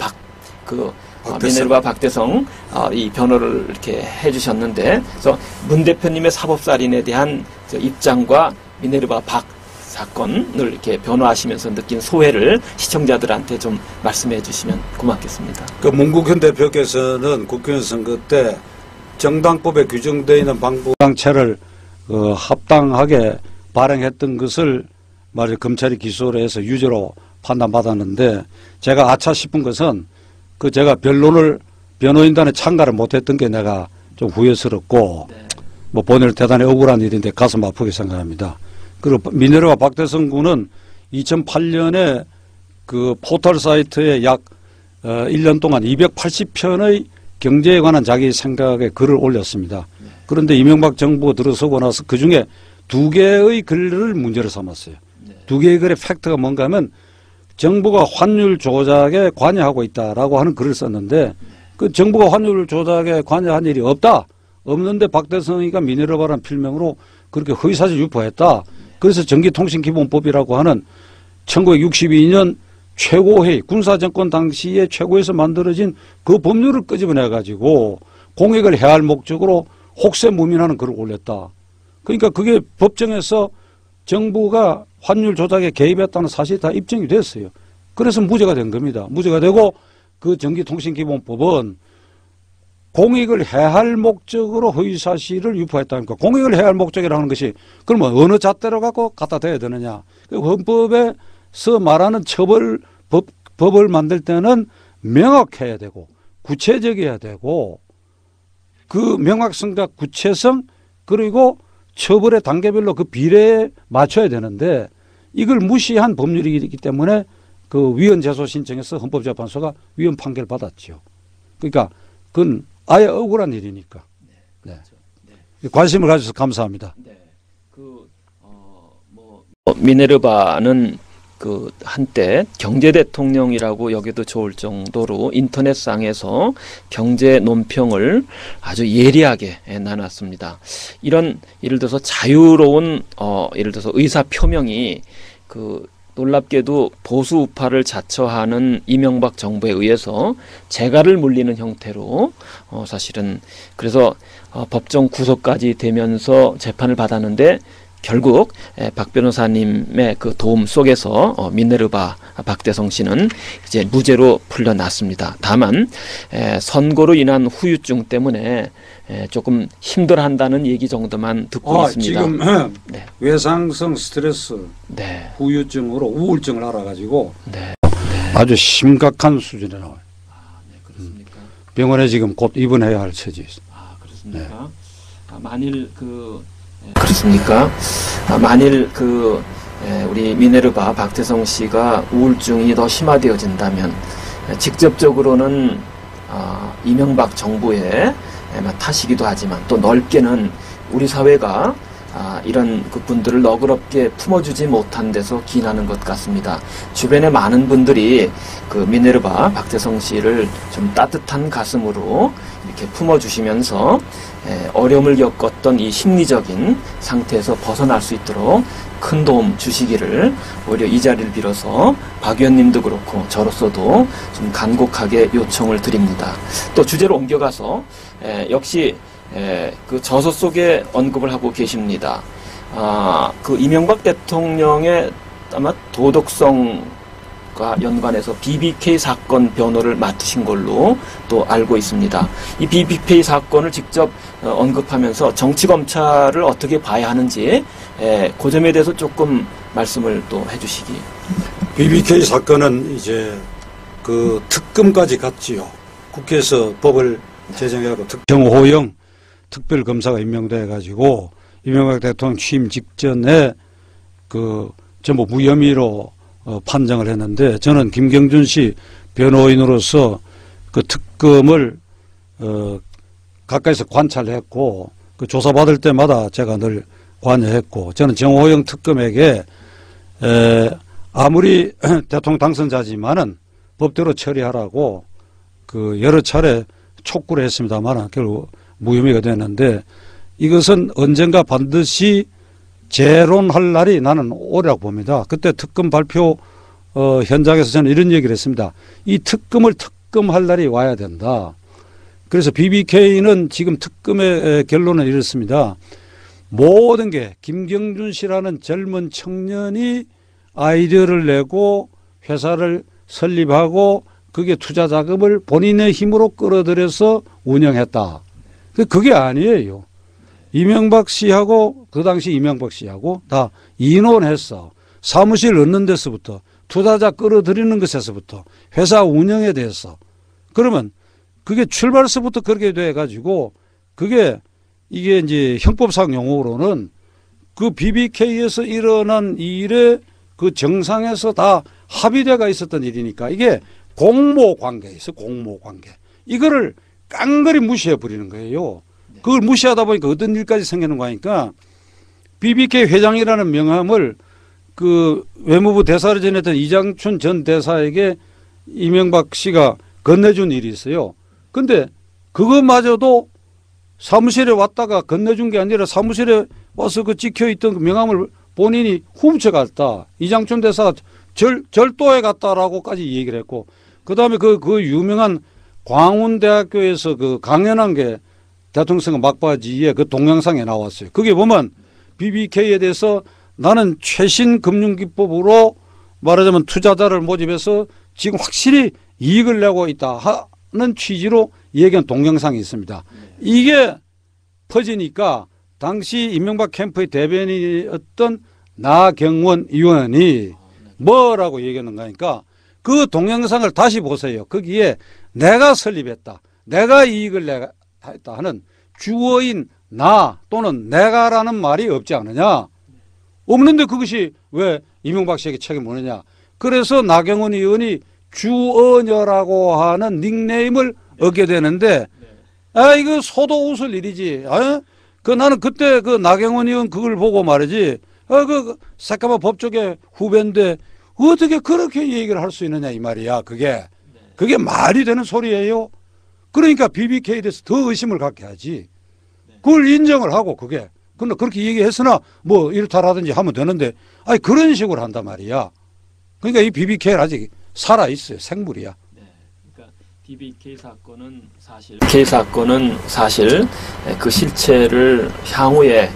박대성 이 변호를 이렇게 해주셨는데, 그래서 문 대표님의 사법살인에 대한 입장과 미네르바 박 사건을 이렇게 변호하시면서 느낀 소회를 시청자들한테 좀 말씀해 주시면 고맙겠습니다. 그 문국현 대표께서는 국회의원 선거 때 정당법에 규정되어 있는 방부장체를 합당하게 발행했던 것을 검찰이 기소를 해서 유죄로 판단받았는데, 제가 아차 싶은 것은 제가 변호인단에 참가를 못했던 게 내가 좀 후회스럽고, 본인을 대단히 억울한 일인데 가슴 아프게 생각합니다. 그리고 미네르바 박대성 군은 2008년에 그 포털 사이트에 약 1년 동안 280편의 경제에 관한 자기 생각의 글을 올렸습니다. 그런데 이명박 정부가 들어서고 나서 그 중에 2개의 글을 문제로 삼았어요. 2개의 글의 팩트가 뭔가 하면, 정부가 환율 조작에 관여하고 있다라고 하는 글을 썼는데, 그 정부가 환율 조작에 관여한 일이 없는데 박대성이가 미네르바라는 필명으로 그렇게 허위사실 유포했다. 그래서 전기통신기본법이라고 하는 1962년 최고회의, 군사정권 당시에 최고에서 만들어진 그 법률을 끄집어내가지고 공익을 해할 목적으로 혹세무민하는 글을 올렸다. 그러니까 그게 법정에서 정부가 환율 조작에 개입했다는 사실이 다 입증이 됐어요. 그래서 무죄가 된 겁니다. 무죄가 되고, 그 전기통신기본법은 공익을 해할 목적으로 허위사실을 유포했다니까, 공익을 해할 목적이라는 것이 그러면 어느 잣대로 갖다 대야 되느냐. 헌법에서 말하는 법을 만들 때는 명확해야 되고 구체적이어야 되고, 그 명확성과 구체성, 그리고 처벌의 단계별로 그 비례에 맞춰야 되는데, 이걸 무시한 법률이기 때문에 그 위헌 제소 신청해서 헌법재판소가 위헌 판결을 받았죠. 그러니까 그건 아예 억울한 일이니까. 네. 관심을 가져서 감사합니다. 미네르바는 한때 경제 대통령이라고 여겨도 좋을 정도로 인터넷상에서 경제 논평을 아주 예리하게 나눴습니다. 이런 예를 들어서 자유로운 예를 들어서 의사 표명이 놀랍게도 보수 우파를 자처하는 이명박 정부에 의해서 재갈을 물리는 형태로 사실은 그래서 법정 구속까지 되면서 재판을 받았는데, 결국 박 변호사님의 그 도움 속에서 미네르바 박대성 씨는 이제 무죄로 풀려났습니다. 다만 선고로 인한 후유증 때문에 조금 힘들어한다는 얘기 정도만 듣고 있습니다. 지금 외상성 스트레스 후유증으로 우울증을 알아가지고 아주 심각한 수준에 나와요. 그렇습니까? 병원에 지금 곧 입원해야 할 처지에 있습니다. 그렇습니까? 그렇습니까? 만일 우리 미네르바 박대성 씨가 우울증이 더 심화되어진다면 직접적으로는 이명박 정부의 탓이기도 하지만, 또 넓게는 우리 사회가 이런 그 분들을 너그럽게 품어주지 못한 데서 기인하는 것 같습니다. 주변에 많은 분들이 그 미네르바 박재성 씨를 좀 따뜻한 가슴으로 이렇게 품어주시면서 어려움을 겪었던 이 심리적인 상태에서 벗어날 수 있도록 큰 도움 주시기를 오히려 이 자리를 빌어서 박 의원님도 그렇고 저로서도 좀 간곡하게 요청을 드립니다. 또 주제로 옮겨가서 역시 그 저서 속에 언급을 하고 계십니다. 그 이명박 대통령의 아마 도덕성과 연관해서 BBK 사건 변호를 맡으신 걸로 또 알고 있습니다. 이 BBK 사건을 직접 언급하면서 정치검찰을 어떻게 봐야 하는지 그 점에 대해서 조금 말씀을 또 해주시기. BBK 사건은 이제 그 특검까지 갔지요. 국회에서 법을 제정해가지고 정호영 특별검사가 임명돼-가지고 이명박 대통령 취임 직전에 그 전부 무혐의로 판정을 했는데, 저는 김경준 씨 변호인으로서 그 특검을 가까이서 관찰했고, 그 조사받을 때마다 제가 늘 관여했고, 저는 정호영 특검에게 아무리 대통령 당선자지만은 법대로 처리하라고 그 여러 차례 촉구를 했습니다만 결국 무혐의가 됐는데, 이것은 언젠가 반드시 재론할 날이 나는 오리라고 봅니다. 그때 특검 발표 현장에서 저는 이런 얘기를 했습니다. 이 특검을 특검할 날이 와야 된다. 그래서 BBK는 지금 특검의 결론은 이렇습니다. 모든 게 김경준 씨라는 젊은 청년이 아이디어를 내고 회사를 설립하고 그게 투자 자금을 본인의 힘으로 끌어들여서 운영했다. 그게 아니에요. 이명박 씨하고 그 당시 이명박 씨하고 다 인원했어. 사무실 얻는 데서부터 투자자 끌어들이는 것에서부터 회사 운영에 대해서. 그러면 그게 출발서부터 그렇게 돼가지고 그게 이게 이제 형법상 용어로는 그 BBK에서 일어난 일에 그 정상에서 다 합의대가 있었던 일이니까 이게 공모관계에 있어. 공모관계. 이거를 깡그리 무시해버리는 거예요. 그걸 무시하다 보니까 어떤 일까지 생기는 거니까 BBK 회장이라는 명함을 그 외무부 대사를 지냈던 이장춘 전 대사에게 이명박 씨가 건네준 일이 있어요. 근데 그것마저도 사무실에 왔다가 건네준 게 아니라 사무실에 와서 그 찍혀있던 그 명함을 본인이 훔쳐갔다. 이장춘 대사가 절도해 갔다라고까지 얘기를 했고, 그 다음에 그 유명한 광운대학교에서 그 강연한 게 대통령 선거 막바지에 그 동영상에 나왔어요. 거기에 보면 BBK에 대해서 나는 최신 금융기법으로 말하자면 투자자를 모집해서 지금 확실히 이익을 내고 있다 하는 취지로 얘기한 동영상이 있습니다. 이게 퍼지니까 당시 이명박 캠프의 대변인이었던 나경원 의원이 뭐라고 얘기하는가 하니까 그 동영상을 다시 보세요. 거기에 내가 설립했다. 내가 이익을 내가 했다 하는 주어인 나 또는 내가라는 말이 없지 않느냐. 없는데 그것이 왜 이명박 씨에게 책임을 묻느냐. 그래서 나경원 의원이 주어녀라고 하는 닉네임을 얻게 되는데, 이거 소도 웃을 일이지. 나는 그때 그 나경원 의원 그걸 보고 말이지. 그 새까만 법조계 후배인데 어떻게 그렇게 얘기를 할 수 있느냐 이 말이야. 그게 말이 되는 소리예요. 그러니까 BBK에 대해서 더 의심을 갖게 하지. 그걸 인정을 하고 근데 그렇게 얘기했으나 뭐 이렇다라든지 하면 되는데 그런 식으로 한단 말이야. 그러니까 이 BBK는 아직 살아있어요. 생물이야. 그러니까 BBK 사건은 사실 그 실체를 향후에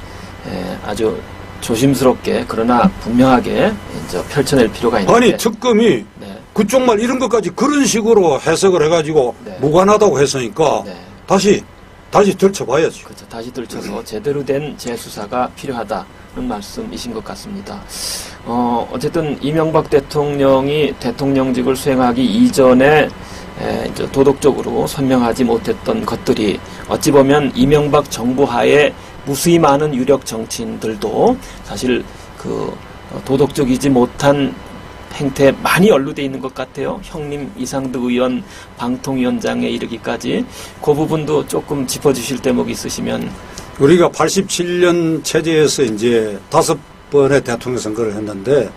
아주 조심스럽게 그러나 분명하게 이제 펼쳐낼 필요가 있는데, 아니 특검이 그쪽 말 이런 것까지 그런 식으로 해석을 해가지고 무관하다고 했으니까 다시 들춰봐야지. 그렇죠. 다시 들춰서 제대로 된 재수사가 필요하다는 말씀이신 것 같습니다. 어쨌든 이명박 대통령이 대통령직을 수행하기 이전에 이제 도덕적으로 선명하지 못했던 것들이 어찌 보면 이명박 정부 하에 무수히 많은 유력 정치인들도 사실 그 도덕적이지 못한 행태에 많이 연루되어 있는 것 같아요. 형님 이상득 의원 방통위원장에 이르기까지 그 부분도 조금 짚어주실 대목이 있으시면. 우리가 87년 체제에서 이제 5번의 대통령 선거를 했는데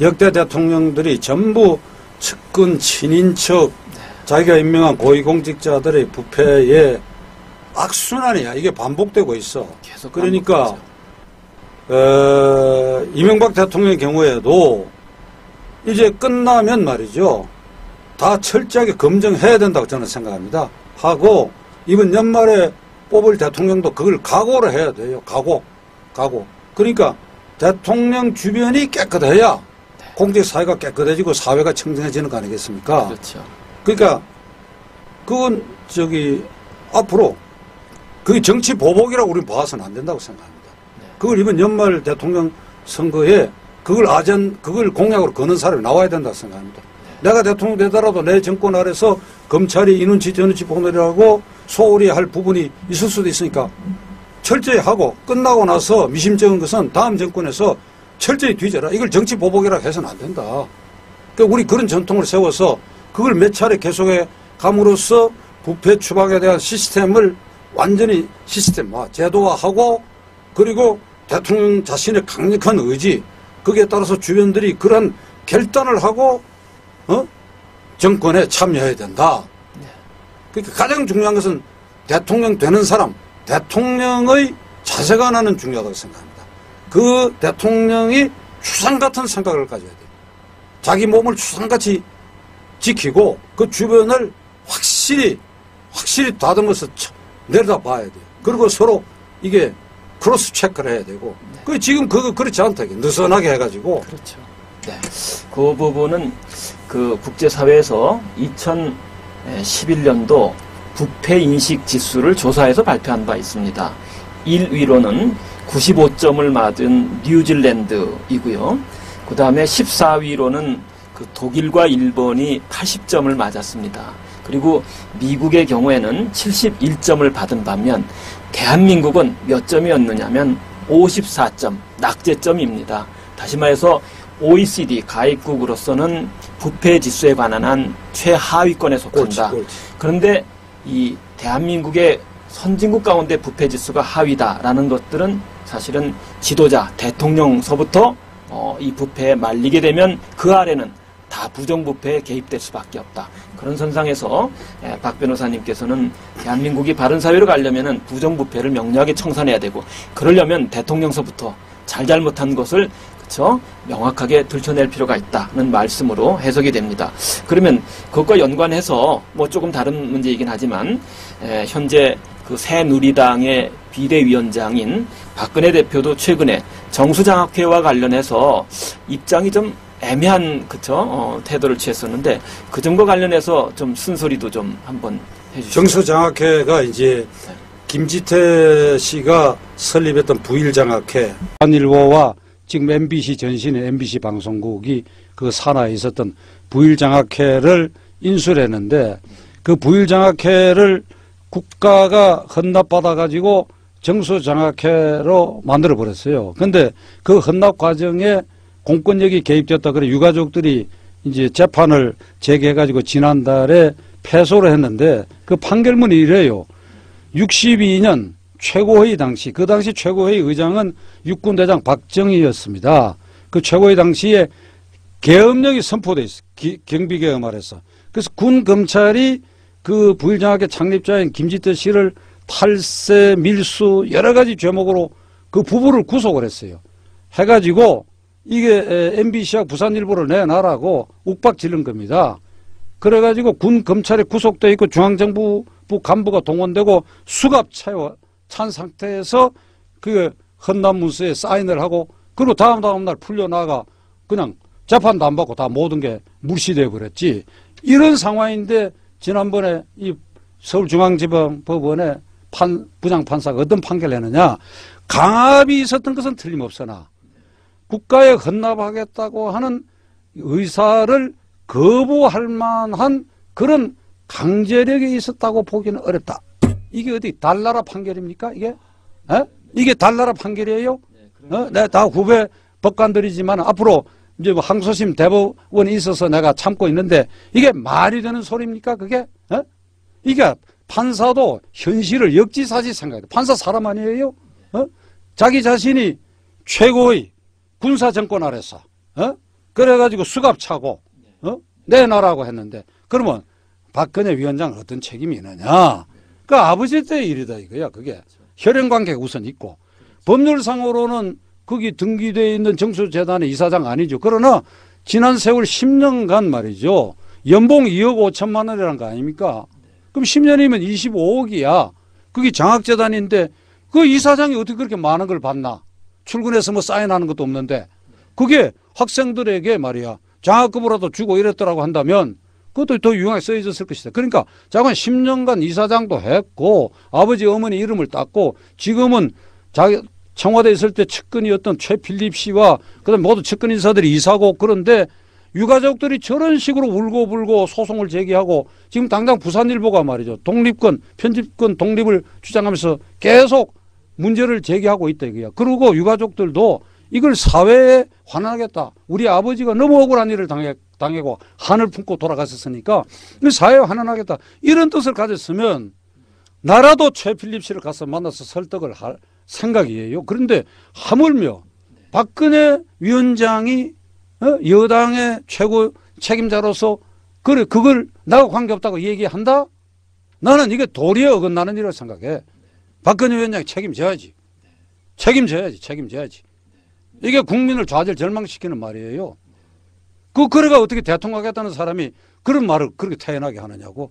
역대 대통령들이 전부 측근, 친인척, 자기가 임명한 고위공직자들의 부패에 악순환이야. 이게 반복되고 있어. 계속 그러니까 이명박 대통령의 경우에도 이제 끝나면 말이죠. 다 철저하게 검증해야 된다고 저는 생각합니다. 하고 이번 연말에 뽑을 대통령도 그걸 각오를 해야 돼요. 각오. 그러니까 대통령 주변이 깨끗해야 공직사회가 깨끗해지고 사회가 청정해지는 거 아니겠습니까? 그렇죠. 그러니까 그건 앞으로 그게 정치 보복이라고 우리는 봐서는 안 된다고 생각합니다. 그걸 이번 연말 대통령 선거에 그걸 공약으로 거는 사람이 나와야 된다고 생각합니다. 내가 대통령 되더라도 내 정권 아래서 검찰이 이눈치 저눈치 보느라고 소홀히 할 부분이 있을 수도 있으니까 철저히 하고 끝나고 나서 미심쩍은 것은 다음 정권에서 철저히 뒤져라. 이걸 정치 보복이라고 해서는 안 된다. 그러니까 우리 그런 전통을 세워서 그걸 몇 차례 계속해 감으로써 부패 추방에 대한 시스템을 완전히 시스템화, 제도화하고 그리고 대통령 자신의 강력한 의지 거기에 따라서 주변들이 그런 결단을 하고 정권에 참여해야 된다. 그러니까 가장 중요한 것은 대통령 되는 사람, 대통령의 자세가 나는 중요하다고 생각합니다. 그 대통령이 추상 같은 생각을 가져야 돼요. 자기 몸을 추상같이 지키고 그 주변을 확실히 다듬어서 내려다봐야 돼요. 그리고 서로 이게 크로스 체크를 해야 되고 지금 그렇지 않다. 느슨하게 해가지고. 그렇죠. 네. 그 부분은 그 국제사회에서 2011년도 부패 인식 지수를 조사해서 발표한 바 있습니다. 1위로는 95점을 맞은 뉴질랜드이고요. 그 다음에 14위로는 그 독일과 일본이 80점을 맞았습니다. 그리고 미국의 경우에는 71점을 받은 반면 대한민국은 몇 점이었느냐면 54점, 낙제점입니다. 다시 말해서 OECD 가입국으로서는 부패 지수에 관한 한 최하위권에 속한다. 옳지. 그런데 이 대한민국의 선진국 가운데 부패 지수가 하위다라는 것들은 사실은 지도자, 대통령서부터 이 부패에 말리게 되면 그 아래는 다 부정부패에 개입될 수밖에 없다. 그런 선상에서 박 변호사님께서는 대한민국이 바른 사회로 가려면은 부정부패를 명료하게 청산해야 되고 그러려면 대통령서부터 잘잘못한 것을 명확하게 들춰낼 필요가 있다는 말씀으로 해석이 됩니다. 그러면 그것과 연관해서 뭐 조금 다른 문제이긴 하지만 현재 그 새누리당의 비대위원장인 박근혜 대표도 최근에 정수장학회와 관련해서 입장이 좀 애매한 태도를 취했었는데 그 점과 관련해서 좀 쓴소리도 좀 한번 해주시죠. 정수장학회가 이제 김지태 씨가 설립했던 부일장학회 한일보와 지금 MBC 전신의 MBC 방송국이 그 산하에 있었던 부일장학회를 인수를 했는데 그 부일장학회를 국가가 헌납받아가지고 정수장학회로 만들어버렸어요. 근데 그 헌납 과정에 공권력이 개입됐다 그래 유가족들이 이제 재판을 제기해가지고 지난달에 패소를 했는데 그 판결문이 이래요. 62년 최고회의 당시 그 당시 최고회의 의장은 육군대장 박정희였습니다. 그 최고회의 당시에 계엄령이 선포돼 있어. 경비계엄 아래서. 그래서 군 검찰이 그 부일장학회 창립자인 김지태 씨를 탈세, 밀수 여러 가지 죄목으로 그 부부를 구속을 했어요. 해가지고 이게 MBC와 부산일보를 내놔라고 욱박 지른 겁니다. 그래가지고 군 검찰에 구속돼 있고 중앙정부 간부가 동원되고 수갑 찬 상태에서 그 헌납 문서에 사인을 하고 그리고 다음 날 풀려나가 그냥 재판도 안 받고 다 모든 게 물시돼 버렸지. 이런 상황인데 지난번에 이 서울중앙지방법원의 부장판사가 어떤 판결을 했느냐. 강압이 있었던 것은 틀림없으나 국가에 헌납하겠다고 하는 의사를 거부할 만한 그런 강제력이 있었다고 보기는 어렵다. 이게 어디 달나라 판결입니까? 이게? 이게 달나라 판결이에요? 네, 다 후배 법관들이지만 앞으로 이제 뭐 항소심 대법원이 있어서 내가 참고 있는데 이게 말이 되는 소리입니까? 그게? 이게 판사도 현실을 역지사지 생각해요. 판사 사람 아니에요? 자기 자신이 최고의 군사 정권 아래서 그래가지고 수갑 차고 내놔라고 했는데 그러면 박근혜 위원장은 어떤 책임이 있느냐? 그 아버지 때의 일이다 이거야. 그게 혈연관계가 우선 있고 법률상으로는 거기 등기되어 있는 정수재단의 이사장 아니죠. 그러나 지난 세월 10년간 말이죠. 연봉 2억 5천만 원이라는 거 아닙니까? 그럼 10년이면 25억이야. 그게 장학재단인데 그 이사장이 어떻게 그렇게 많은 걸 받나? 출근해서 뭐 사인하는 것도 없는데 그게 학생들에게 말이야 장학금으로도 주고 이랬더라고 한다면 그것도 더 유용하게 쓰여졌을 것이다. 그러니까 장관 10년간 이사장도 했고 아버지 어머니 이름을 땄고 지금은 자기 청와대에 있을 때 측근이었던 최필립 씨와 그다음에 모두 측근 인사들이 이사고 그런데 유가족들이 저런 식으로 울고불고 소송을 제기하고 지금 당장 부산일보가 말이죠. 독립권, 편집권 독립을 주장하면서 계속 문제를 제기하고 있다 이거야. 그리고 유가족들도 이걸 사회에 환원하겠다. 우리 아버지가 너무 억울한 일을 당하고 한을 품고 돌아갔었으니까 사회에 환원하겠다. 이런 뜻을 가졌으면 나라도 최필립 씨를 가서 만나서 설득을 할 생각이에요. 그런데 하물며 박근혜 위원장이 여당의 최고 책임자로서 그걸 나하고 관계없다고 얘기한다? 나는 이게 도리에 어긋나는 일이라고 생각해. 박근혜 위원장이 책임져야지. 책임져야지. 이게 국민을 좌절절망시키는 말이에요. 그래가 어떻게 대통령 하겠다는 사람이 그런 말을 그렇게 태연하게 하느냐고.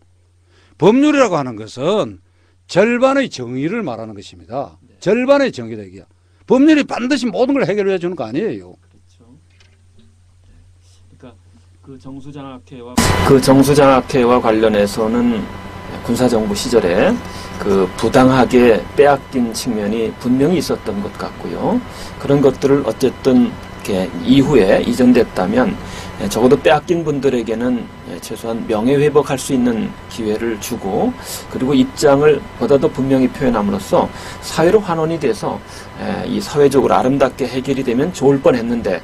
법률이라고 하는 것은 절반의 정의를 말하는 것입니다. 절반의 정의다 이게. 법률이 반드시 모든 걸 해결해 주는 거 아니에요. 그렇죠. 그러니까 그 정수장학회와 관련해서는 군사정부 시절에 그 부당하게 빼앗긴 측면이 분명히 있었던 것 같고요. 그런 것들을 어쨌든 이렇게 이후에 이전됐다면 적어도 빼앗긴 분들에게는 최소한 명예회복할 수 있는 기회를 주고 그리고 입장을 보다 더 분명히 표현함으로써 사회로 환원이 돼서 이 사회적으로 아름답게 해결이 되면 좋을 뻔했는데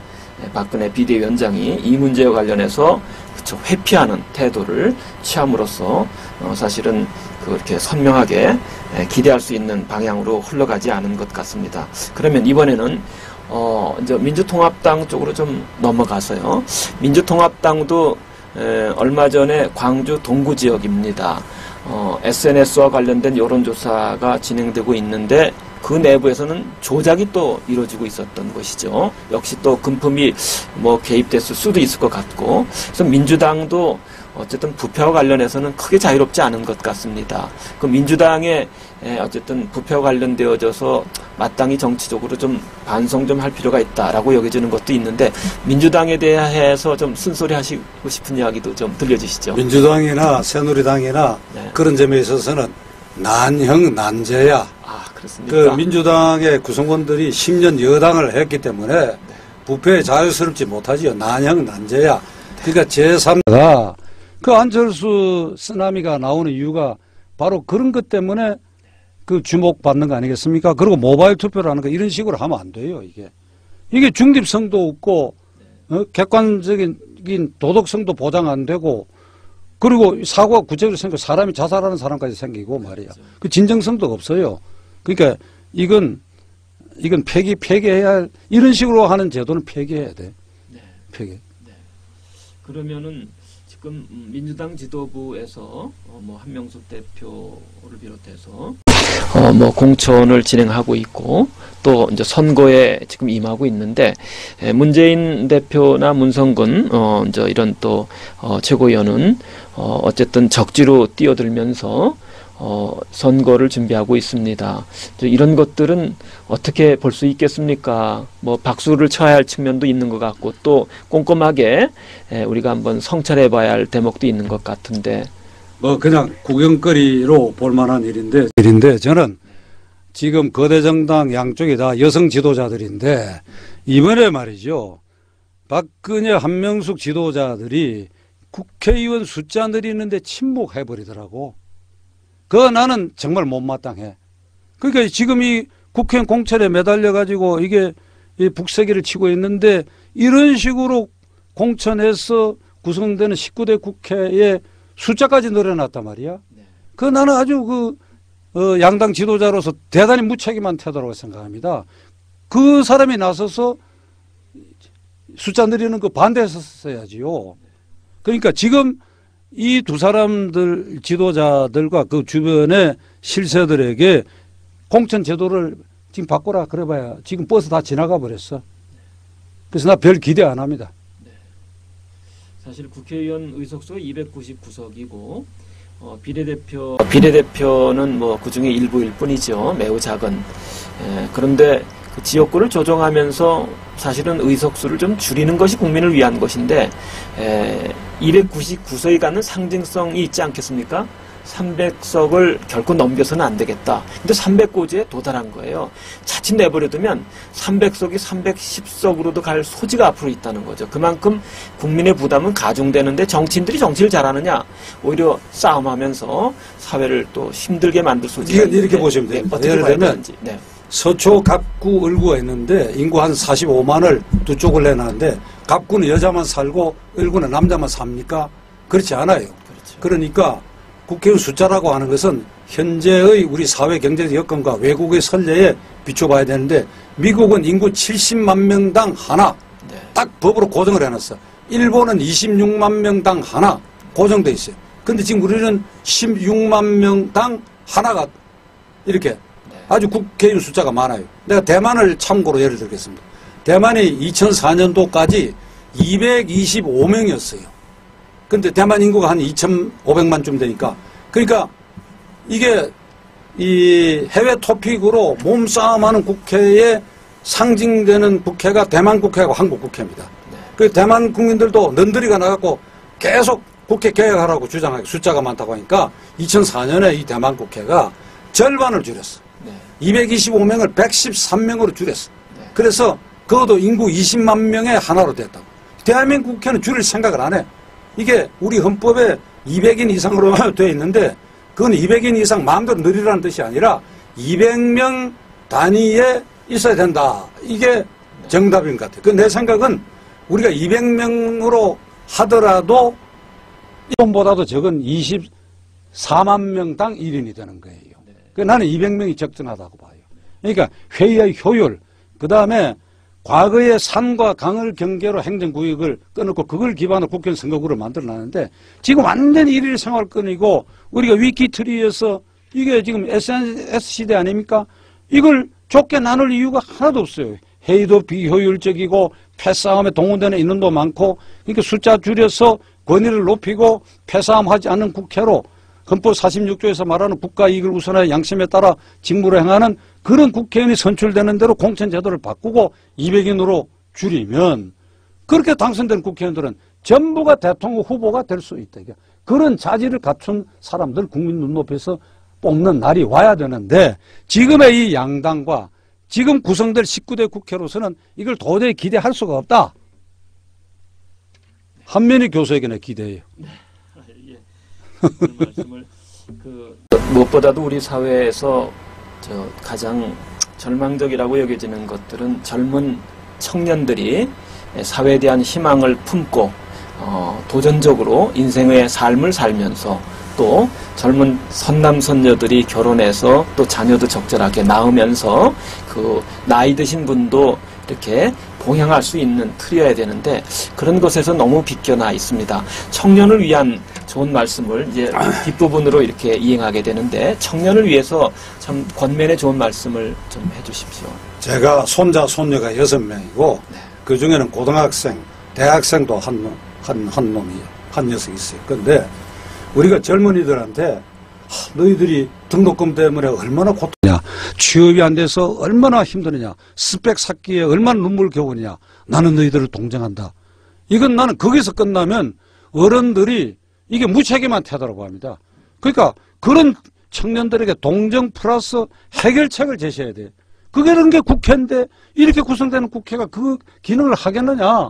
박근혜 비대위원장이 이 문제와 관련해서 회피하는 태도를 취함으로써 사실은 그렇게 선명하게 기대할 수 있는 방향으로 흘러가지 않은 것 같습니다. 그러면 이번에는 이제 민주통합당 쪽으로 좀 넘어가서요. 민주통합당도 얼마 전에 광주 동구 지역입니다. SNS와 관련된 여론조사가 진행되고 있는데 그 내부에서는 조작이 또 이루어지고 있었던 것이죠. 역시 또 금품이 뭐 개입됐을 수도 있을 것 같고, 그래서 민주당도 어쨌든 부패와 관련해서는 크게 자유롭지 않은 것 같습니다. 그 민주당의 어쨌든 부패와 관련되어져서 마땅히 정치적으로 좀 반성 좀 할 필요가 있다라고 여겨지는 것도 있는데 민주당에 대해서 좀 쓴소리 하시고 싶은 이야기도 좀 들려주시죠. 민주당이나 새누리당이나 네. 그런 점에 있어서는 난형 난제야. 아, 그렇습니까? 그 민주당의 구성원들이 10년 여당을 했기 때문에 네. 부패에 자유스럽지 못하지요. 난형 난제야. 그러니까 제3가 그 안철수 쓰나미가 나오는 이유가 바로 그런 것 때문에 그 주목받는 거 아니겠습니까? 그리고 모바일 투표라는 거 이런 식으로 하면 안 돼요, 이게 중립성도 없고, 객관적인 도덕성도 보장 안 되고, 그리고 사고가 구체적으로 생기고 사람이 자살하는 사람까지 생기고 말이야. 그 진정성도 없어요. 그러니까 이건 폐기해야 할, 이런 식으로 하는 제도는 폐기해야 돼. 네. 폐기. 네. 그러면은, 지금 민주당 지도부에서 뭐 한명숙 대표를 비롯해서 뭐 공천을 진행하고 있고 또 이제 선거에 지금 임하고 있는데 문재인 대표나 문성근 이제 이런 또 최고위원은 어쨌든 적지로 뛰어들면서 선거를 준비하고 있습니다. 이런 것들은 어떻게 볼 수 있겠습니까? 뭐 박수를 쳐야 할 측면도 있는 것 같고 또 꼼꼼하게 우리가 한번 성찰해 봐야 할 대목도 있는 것 같은데 뭐 그냥 구경거리로 볼 만한 일인데 저는 지금 거대 정당 양쪽이 다 여성 지도자들인데 이번에 말이죠. 박근혜 한명숙 지도자들이 국회의원 숫자 늘리는데 침묵해버리더라고. 그거 나는 정말 못마땅해. 그러니까 지금 이 국회의원 공천에 매달려 가지고 이게 이 북새기를 치고 있는데 이런 식으로 공천해서 구성되는 19대 국회의 숫자까지 늘어났단 말이야. 그 나는 아주 양당 지도자로서 대단히 무책임한 태도라고 생각합니다. 그 사람이 나서서 숫자 늘리는 거 반대했어야지요. 그러니까 지금 이 두 사람들 지도자들과 그 주변의 실세들에게 공천 제도를 지금 바꾸라 그래봐야 지금 버스 다 지나가 버렸어. 그래서 나 별 기대 안 합니다. 네. 사실 국회의원 의석수가 299석이고 비례대표는 뭐 그중에 일부일 뿐이죠. 매우 작은. 그런데 그 지역구를 조정하면서 사실은 의석수를 좀 줄이는 것이 국민을 위한 것인데 299석이 갖는 상징성이 있지 않겠습니까? 300석을 결코 넘겨서는 안 되겠다. 근데 300고지에 도달한 거예요. 자칫 내버려두면 300석이 310석으로도 갈 소지가 앞으로 있다는 거죠. 그만큼 국민의 부담은 가중되는데 정치인들이 정치를 잘하느냐? 오히려 싸움하면서 사회를 또 힘들게 만들 소지가 있는데 이렇게 보시면 됩니다. 예를 들면 서초, 갑구, 을구가 있는데 인구 한 45만을 두 쪽을 내놨는데 갑구는 여자만 살고 을구는 남자만 삽니까? 그렇지 않아요. 그렇죠. 그러니까 국회의원 숫자라고 하는 것은 현재의 우리 사회 경제적 여건과 외국의 선례에 비춰봐야 되는데 미국은 인구 70만 명당 하나 딱 법으로 고정을 해놨어. 일본은 26만 명당 하나 고정돼 있어요. 근데 지금 우리는 16만 명당 하나가 이렇게 아주 국회의원 숫자가 많아요. 내가 대만을 참고로 예를 들겠습니다. 대만이 2004년도까지 225명이었어요. 근데 대만 인구가 한 2,500만쯤 되니까 그러니까 이게 이 해외 토픽으로 몸싸움하는 국회에 상징되는 국회가 대만 국회하고 한국 국회입니다. 그 대만 국민들도 넌더리가 나갖고 계속 국회 개혁하라고 주장하고 숫자가 많다고 하니까 2004년에 이 대만 국회가 절반을 줄였어. 225명을 113명으로 줄였어. 그래서 그것도 인구 20만 명의 하나로 됐다고. 대한민국 국회는 줄일 생각을 안 해. 이게 우리 헌법에 200인 이상으로 되어 있는데 그건 200인 이상 마음대로 늘리라는 뜻이 아니라 200명 단위에 있어야 된다. 이게 정답인 것 같아요. 내 생각은 우리가 200명으로 하더라도 일본보다도 적은 24만 명당 1인이 되는 거예요. 나는 200명이 적정하다고 봐요. 그러니까 회의의 효율, 그 다음에 과거의 산과 강을 경계로 행정구역을 끊었고 그걸 기반으로 국회의원 선거구를 만들어놨는데 지금 완전히 일일 생활을 끊이고 우리가 위키트리에서 이게 지금 SNS 시대 아닙니까? 이걸 좁게 나눌 이유가 하나도 없어요. 회의도 비효율적이고 패싸움에 동원되는 인원도 많고 그러니까 숫자 줄여서 권위를 높이고 패싸움하지 않는 국회로 헌법 46조에서 말하는 국가 이익을 우선하여 양심에 따라 직무를 행하는 그런 국회의원이 선출되는 대로 공천제도를 바꾸고 200인으로 줄이면 그렇게 당선된 국회의원들은 전부가 대통령 후보가 될 수 있다. 그런 자질을 갖춘 사람들 국민 눈높이에서 뽑는 날이 와야 되는데 지금의 이 양당과 지금 구성될 19대 국회로서는 이걸 도저히 기대할 수가 없다. 한면희 교수에게는 기대해요. 말씀을 무엇보다도 우리 사회에서 가장 절망적이라고 여겨지는 것들은 젊은 청년들이 사회에 대한 희망을 품고 도전적으로 인생의 삶을 살면서 또 젊은 선남 선녀들이 결혼해서 또 자녀도 적절하게 낳으면서 그 나이 드신 분도 이렇게 봉양할 수 있는 틀이어야 되는데 그런 것에서 너무 비껴나 있습니다. 청년을 위한 좋은 말씀을 이제 뒷부분으로 이렇게 이행하게 되는데 청년을 위해서 참 권면의 좋은 말씀을 좀 해주십시오. 제가 손자 손녀가 6명이고 그 중에는 고등학생, 대학생도 한 녀석이 있어요. 그런데 우리가 젊은이들한테 너희들이 등록금 때문에 얼마나 고통이냐, 취업이 안 돼서 얼마나 힘드느냐, 스펙 쌓기에 얼마나 눈물 겨우느냐, 나는 너희들을 동정한다. 이건 나는 거기서 끝나면 어른들이 이게 무책임한 태도라고 합니다. 그러니까 그런 청년들에게 동정 플러스 해결책을 제시해야 돼. 그런 게 국회인데 이렇게 구성되는 국회가 그 기능을 하겠느냐.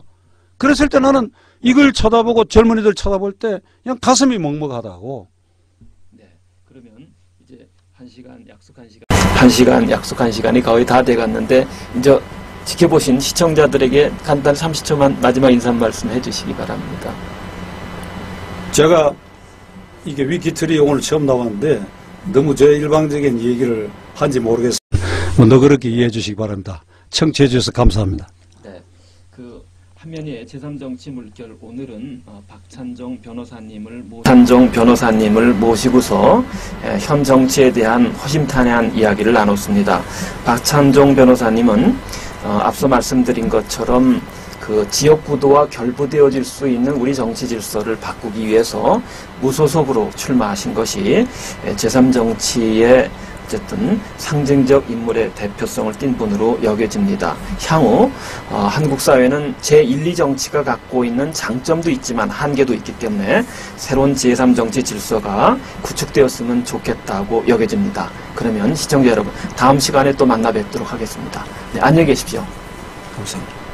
그랬을 때 나는 이걸 쳐다보고 젊은이들 쳐다볼 때 그냥 가슴이 먹먹하다고. 네, 그러면 이제 약속한 시간이 거의 다 돼갔는데 이제 지켜보신 시청자들에게 간단 30초만 마지막 인사 말씀 해주시기 바랍니다. 제가 이게 위키트리 오늘 처음 나왔는데 너무 저 일방적인 얘기를 한지 모르겠습니다. 뭐 너그럽게 이해해 주시기 바랍니다. 청취해 주셔서 감사합니다. 네, 그 한면의 제3정치 물결 오늘은 박찬종 변호사님을 모시고서 현 정치에 대한 허심탄회한 이야기를 나눴습니다. 박찬종 변호사님은 앞서 말씀드린 것처럼 그 지역구도와 결부되어질 수 있는 우리 정치 질서를 바꾸기 위해서 무소속으로 출마하신 것이 제3정치의 어쨌든 상징적 인물의 대표성을 띈 분으로 여겨집니다. 향후 한국 사회는 제1, 2정치가 갖고 있는 장점도 있지만 한계도 있기 때문에 새로운 제3정치 질서가 구축되었으면 좋겠다고 여겨집니다. 그러면 시청자 여러분, 다음 시간에 또 만나 뵙도록 하겠습니다. 네, 안녕히 계십시오. 감사합니다.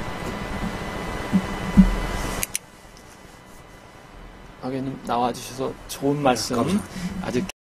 박의원님 나와주셔서 좋은 말씀 감사합니다. 아주